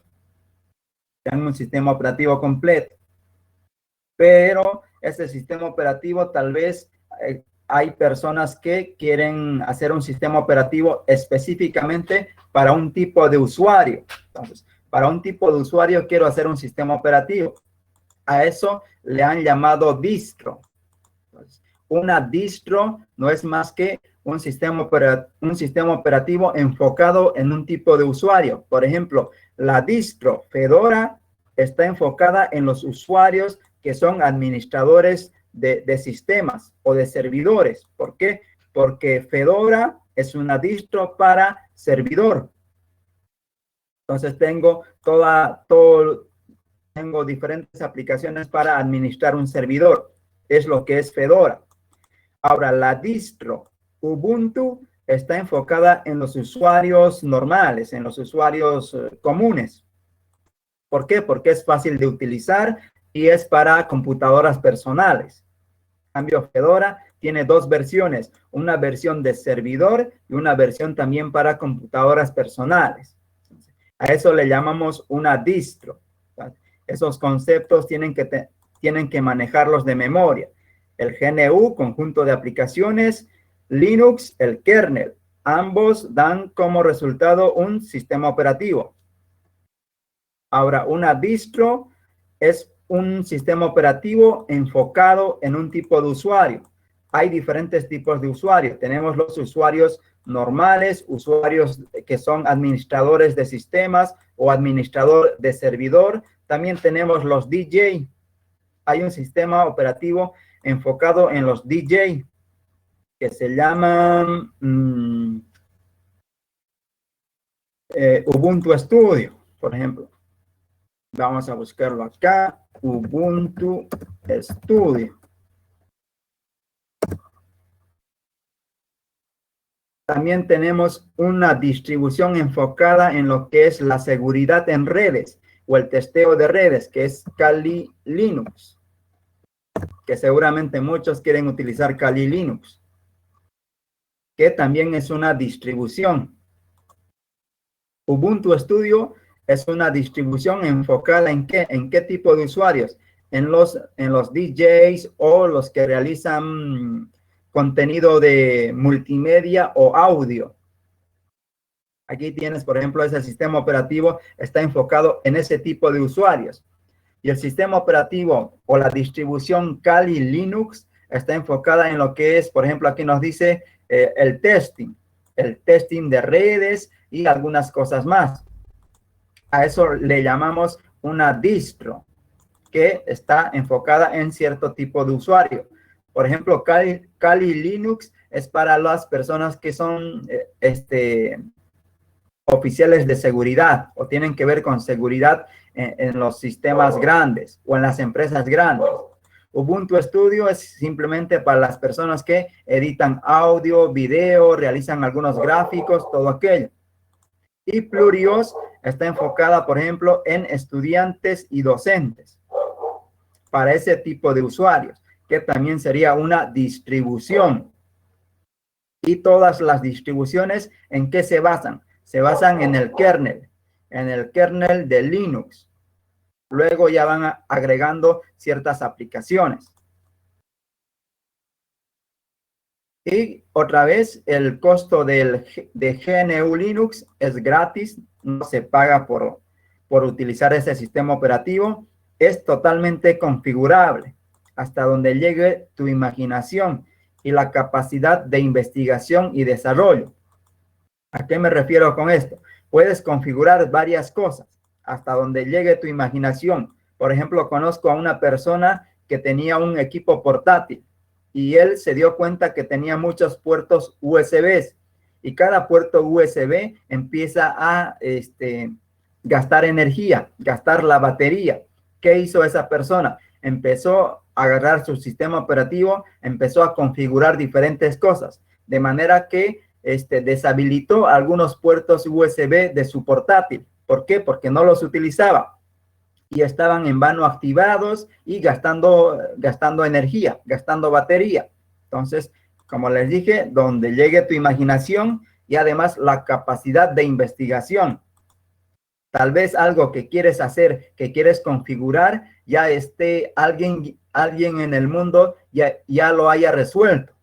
Pero ese sistema operativo tal vez hay personas que quieren hacer un sistema operativo específicamente para un tipo de usuario. Entonces, para un tipo de usuario quiero hacer un sistema operativo. A eso le han llamado distro. Entonces, una distro no es más que un sistema operativo enfocado en un tipo de usuario. Por ejemplo, la distro Fedora está enfocada en los usuarios que son administradores de sistemas o de servidores. ¿Por qué? Porque Fedora es una distro para servidor. Entonces tengo tengo diferentes aplicaciones para administrar un servidor. Es lo que es Fedora. Ahora, la distro Ubuntu está enfocada en los usuarios normales, en los usuarios comunes. ¿Por qué? Porque es fácil de utilizar y es para computadoras personales. En cambio, Fedora tiene dos versiones, una versión de servidor y una versión también para computadoras personales. A eso le llamamos una distro. Esos conceptos tienen que manejarlos de memoria. El GNU, conjunto de aplicaciones, Linux, el kernel. Ambos dan como resultado un sistema operativo. Ahora, una distro es un sistema operativo enfocado en un tipo de usuario. Hay diferentes tipos de usuarios. Tenemos los usuarios normales, usuarios que son administradores de sistemas o administrador de servidor. También tenemos los DJ. Hay un sistema operativo enfocado en los DJ que se llaman Ubuntu Studio, por ejemplo. Vamos a buscarlo acá, Ubuntu Studio. También tenemos una distribución enfocada en lo que es la seguridad en redes o el testeo de redes, que es Kali Linux, que seguramente muchos quieren utilizar Kali Linux, que también es una distribución. Ubuntu Studio es una distribución enfocada ¿en qué? ¿En qué tipo de usuarios? En los DJs o los que realizan contenido de multimedia o audio. Aquí tienes, por ejemplo, ese sistema operativo está enfocado en ese tipo de usuarios. Y el sistema operativo o la distribución Kali Linux está enfocada en lo que es, por ejemplo, aquí nos dice el testing de redes y algunas cosas más. A eso le llamamos una distro que está enfocada en cierto tipo de usuario. Por ejemplo, Kali Linux es para las personas que son oficiales de seguridad o tienen que ver con seguridad en los sistemas grandes o en las empresas grandes. Ubuntu Studio es simplemente para las personas que editan audio, video, realizan algunos gráficos, todo aquello. Y Plurios está enfocada, por ejemplo, en estudiantes y docentes para ese tipo de usuarios, que también sería una distribución. Y todas las distribuciones, ¿en qué se basan? Se basan en el kernel de Linux. Luego ya van agregando ciertas aplicaciones. Y otra vez, el costo de GNU Linux es gratis, no se paga por utilizar ese sistema operativo, es totalmente configurable hasta donde llegue tu imaginación y la capacidad de investigación y desarrollo. ¿A qué me refiero con esto? Puedes configurar varias cosas hasta donde llegue tu imaginación. Por ejemplo, conozco a una persona que tenía un equipo portátil y él se dio cuenta que tenía muchos puertos USB y cada puerto USB empieza a gastar energía, gastar la batería. ¿Qué hizo esa persona? Empezó a agarrar su sistema operativo, empezó a configurar diferentes cosas, de manera que deshabilitó algunos puertos USB de su portátil. ¿Por qué? Porque no los utilizaba y estaban en vano activados y gastando energía, gastando batería. Entonces, como les dije, donde llegue tu imaginación y además la capacidad de investigación. Tal vez algo que quieres hacer, que quieres configurar, ya esté alguien en el mundo ya lo haya resuelto,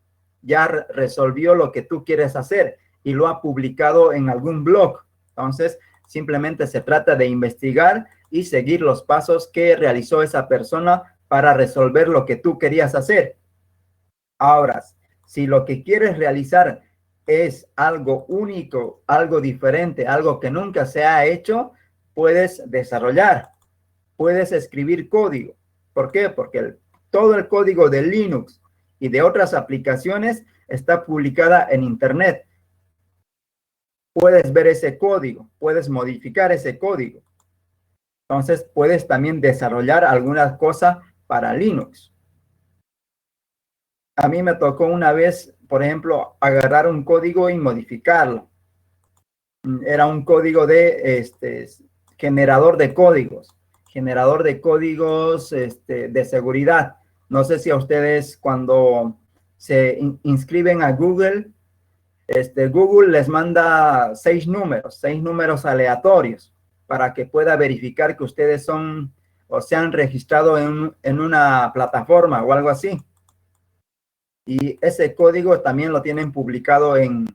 ya resolvió lo que tú quieres hacer y lo ha publicado en algún blog. Entonces, simplemente se trata de investigar y seguir los pasos que realizó esa persona para resolver lo que tú querías hacer. Ahora, si lo que quieres realizar es algo único, algo diferente, algo que nunca se ha hecho, puedes desarrollar, puedes escribir código. ¿Por qué? Porque todo el código de Linux y de otras aplicaciones está publicada en Internet. Puedes ver ese código, puedes modificar ese código. Entonces, puedes también desarrollar alguna cosa para Linux. A mí me tocó una vez, por ejemplo, agarrar un código y modificarlo. Era un código de generador de códigos de seguridad. No sé si a ustedes cuando se inscriben a Google, Google les manda 6 números aleatorios para que pueda verificar que ustedes son o se han registrado en una plataforma o algo así. Y ese código también lo tienen publicado en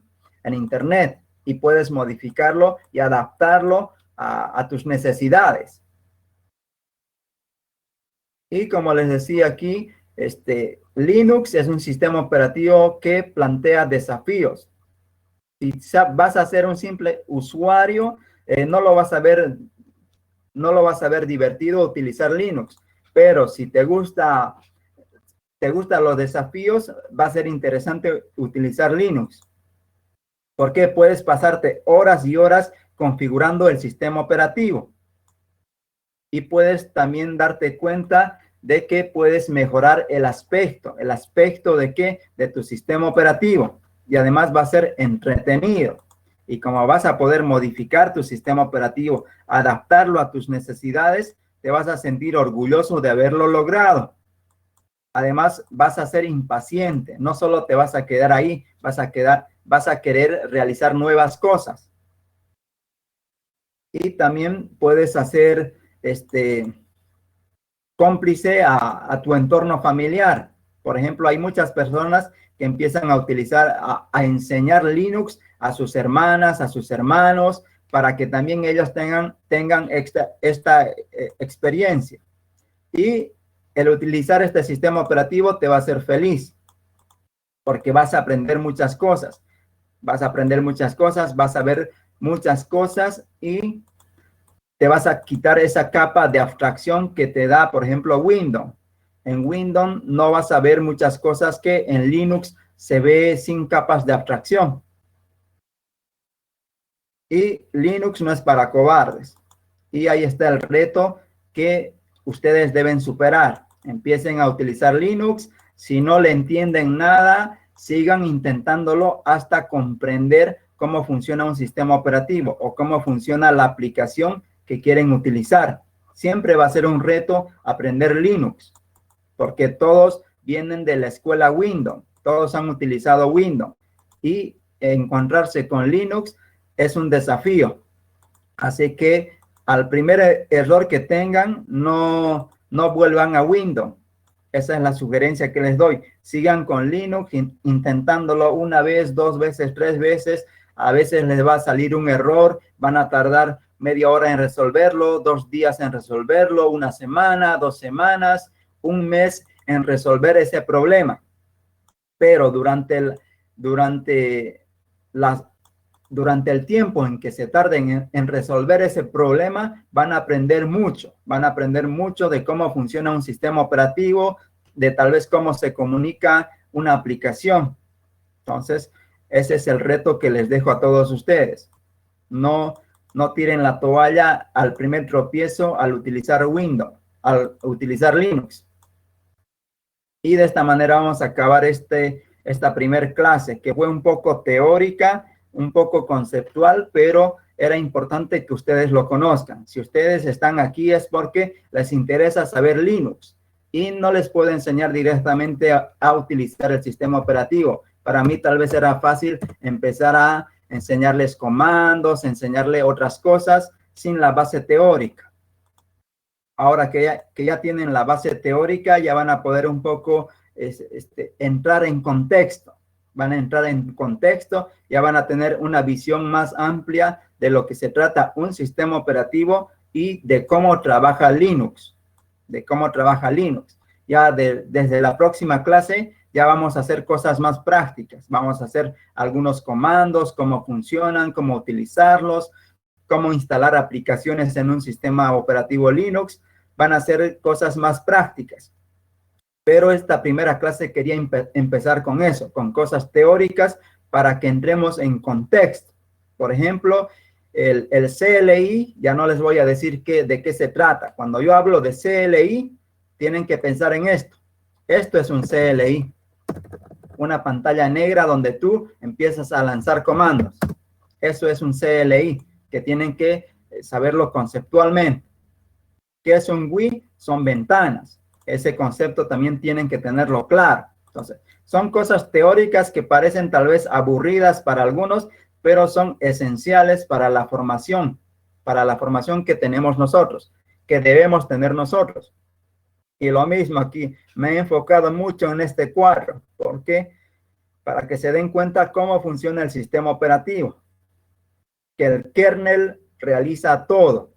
Internet y puedes modificarlo y adaptarlo a tus necesidades. Y como les decía aquí, Linux es un sistema operativo que plantea desafíos. Si vas a ser un simple usuario, no lo vas a ver divertido utilizar Linux. Pero si te gustan los desafíos, va a ser interesante utilizar Linux. Porque puedes pasarte horas y horas configurando el sistema operativo. Y puedes también darte cuenta de que puedes mejorar el aspecto de qué, de tu sistema operativo. Y además va a ser entretenido. Y como vas a poder modificar tu sistema operativo, adaptarlo a tus necesidades, te vas a sentir orgulloso de haberlo logrado. Además, vas a ser impaciente. No solo te vas a quedar ahí, vas a querer realizar nuevas cosas. Y también puedes hacer cómplice a tu entorno familiar. Por ejemplo, hay muchas personas que empiezan a utilizar, a enseñar Linux a sus hermanas, a sus hermanos, para que también ellos tengan esta experiencia. Y el utilizar este sistema operativo te va a hacer feliz, porque vas a aprender muchas cosas. Vas a aprender muchas cosas, vas a ver muchas cosas y te vas a quitar esa capa de abstracción que te da, por ejemplo, Windows. En Windows no vas a ver muchas cosas que en Linux se ve sin capas de abstracción. Y Linux no es para cobardes. Y ahí está el reto que ustedes deben superar. Empiecen a utilizar Linux. Si no le entienden nada, sigan intentándolo hasta comprender cómo funciona un sistema operativo o cómo funciona la aplicación que quieren utilizar. Siempre va a ser un reto aprender Linux, porque todos vienen de la escuela Windows, todos han utilizado Windows y encontrarse con Linux es un desafío. Así que al primer error que tengan, no vuelvan a Windows. Esa es la sugerencia que les doy. Sigan con Linux, intentándolo una vez, dos veces, tres veces. A veces les va a salir un error, van a tardar media hora en resolverlo, 2 días en resolverlo, una semana, 2 semanas, un mes en resolver ese problema. Pero durante el tiempo en que se tarden en resolver ese problema, van a aprender mucho de cómo funciona un sistema operativo, de tal vez cómo se comunica una aplicación. Entonces, ese es el reto que les dejo a todos ustedes. No tiren la toalla al primer tropiezo al utilizar Windows, al utilizar Linux. Y de esta manera vamos a acabar esta primer clase, que fue un poco teórica, un poco conceptual, pero era importante que ustedes lo conozcan. Si ustedes están aquí es porque les interesa saber Linux y no les puedo enseñar directamente a utilizar el sistema operativo. Para mí tal vez era fácil empezar a enseñarles comandos, enseñarles otras cosas sin la base teórica. Ahora que ya tienen la base teórica, ya van a poder un poco entrar en contexto. Van a entrar en contexto, ya van a tener una visión más amplia de lo que se trata un sistema operativo y de cómo trabaja Linux. Ya desde la próxima clase ya vamos a hacer cosas más prácticas. Vamos a hacer algunos comandos, cómo funcionan, cómo utilizarlos, cómo instalar aplicaciones en un sistema operativo Linux. Van a ser cosas más prácticas. Pero esta primera clase quería empezar con eso, con cosas teóricas para que entremos en contexto. Por ejemplo, el CLI, ya no les voy a decir de qué se trata. Cuando yo hablo de CLI, tienen que pensar en esto. Esto es un CLI, una pantalla negra donde tú empiezas a lanzar comandos. Eso es un CLI, que tienen que saberlo conceptualmente. ¿Qué es un GUI? Son ventanas. Ese concepto también tienen que tenerlo claro. Entonces, son cosas teóricas que parecen tal vez aburridas para algunos, pero son esenciales para la formación que tenemos nosotros, que debemos tener nosotros. Y lo mismo aquí, me he enfocado mucho en este cuadro. ¿Por qué? Para que se den cuenta cómo funciona el sistema operativo. Que el kernel realiza todo.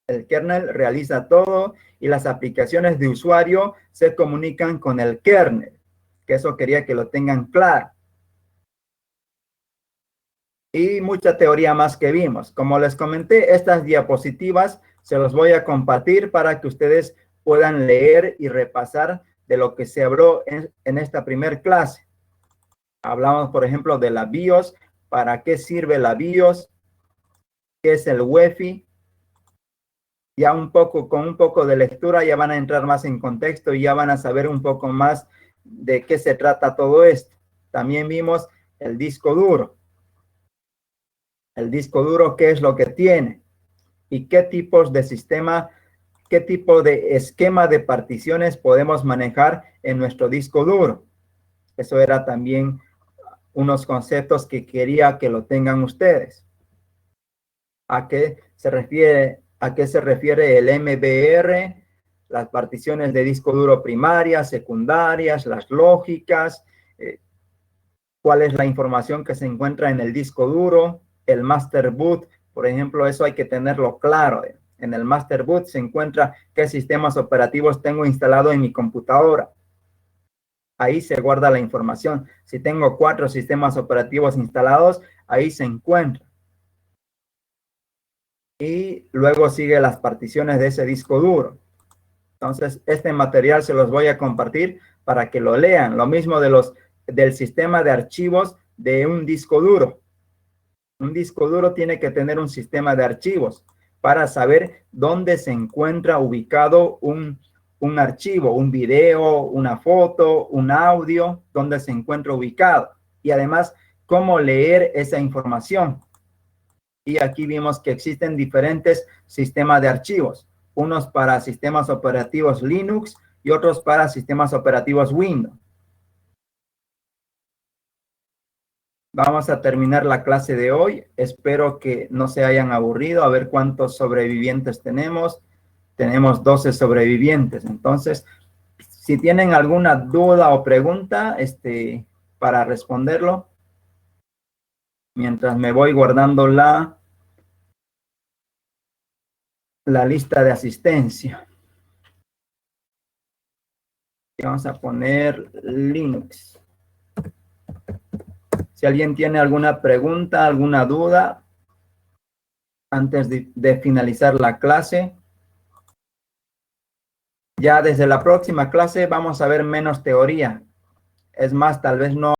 El kernel realiza todo y las aplicaciones de usuario se comunican con el kernel. Que eso quería que lo tengan claro. Y mucha teoría más que vimos. Como les comenté, estas diapositivas se los voy a compartir para que ustedes puedan leer y repasar de lo que se habló en esta primera clase. Hablamos, por ejemplo, de la BIOS, para qué sirve la BIOS, qué es el UEFI. Ya con un poco de lectura ya van a entrar más en contexto y ya van a saber un poco más de qué se trata todo esto. También vimos el disco duro. El disco duro, qué es lo que tiene y qué tipos de sistema, qué tipo de esquema de particiones podemos manejar en nuestro disco duro. Eso era también unos conceptos que quería que lo tengan ustedes. ¿A qué se refiere el MBR? Las particiones de disco duro primarias, secundarias, las lógicas, cuál es la información que se encuentra en el disco duro, el master boot, por ejemplo, eso hay que tenerlo claro. En el master boot se encuentra qué sistemas operativos tengo instalado en mi computadora. Ahí se guarda la información. Si tengo 4 sistemas operativos instalados, ahí se encuentra. Y luego sigue las particiones de ese disco duro. Entonces, este material se los voy a compartir para que lo lean. Lo mismo del sistema de archivos de un disco duro. Un disco duro tiene que tener un sistema de archivos para saber dónde se encuentra ubicado un archivo, un video, una foto, un audio, dónde se encuentra ubicado. Y además, cómo leer esa información. Y aquí vimos que existen diferentes sistemas de archivos. Unos para sistemas operativos Linux y otros para sistemas operativos Windows. Vamos a terminar la clase de hoy. Espero que no se hayan aburrido. A ver cuántos sobrevivientes tenemos. Tenemos 12 sobrevivientes. Entonces, si tienen alguna duda o pregunta para responderlo, mientras me voy guardando la lista de asistencia. Y vamos a poner Linux. Si alguien tiene alguna pregunta, alguna duda, antes de finalizar la clase. Ya desde la próxima clase vamos a ver menos teoría. Es más, tal vez no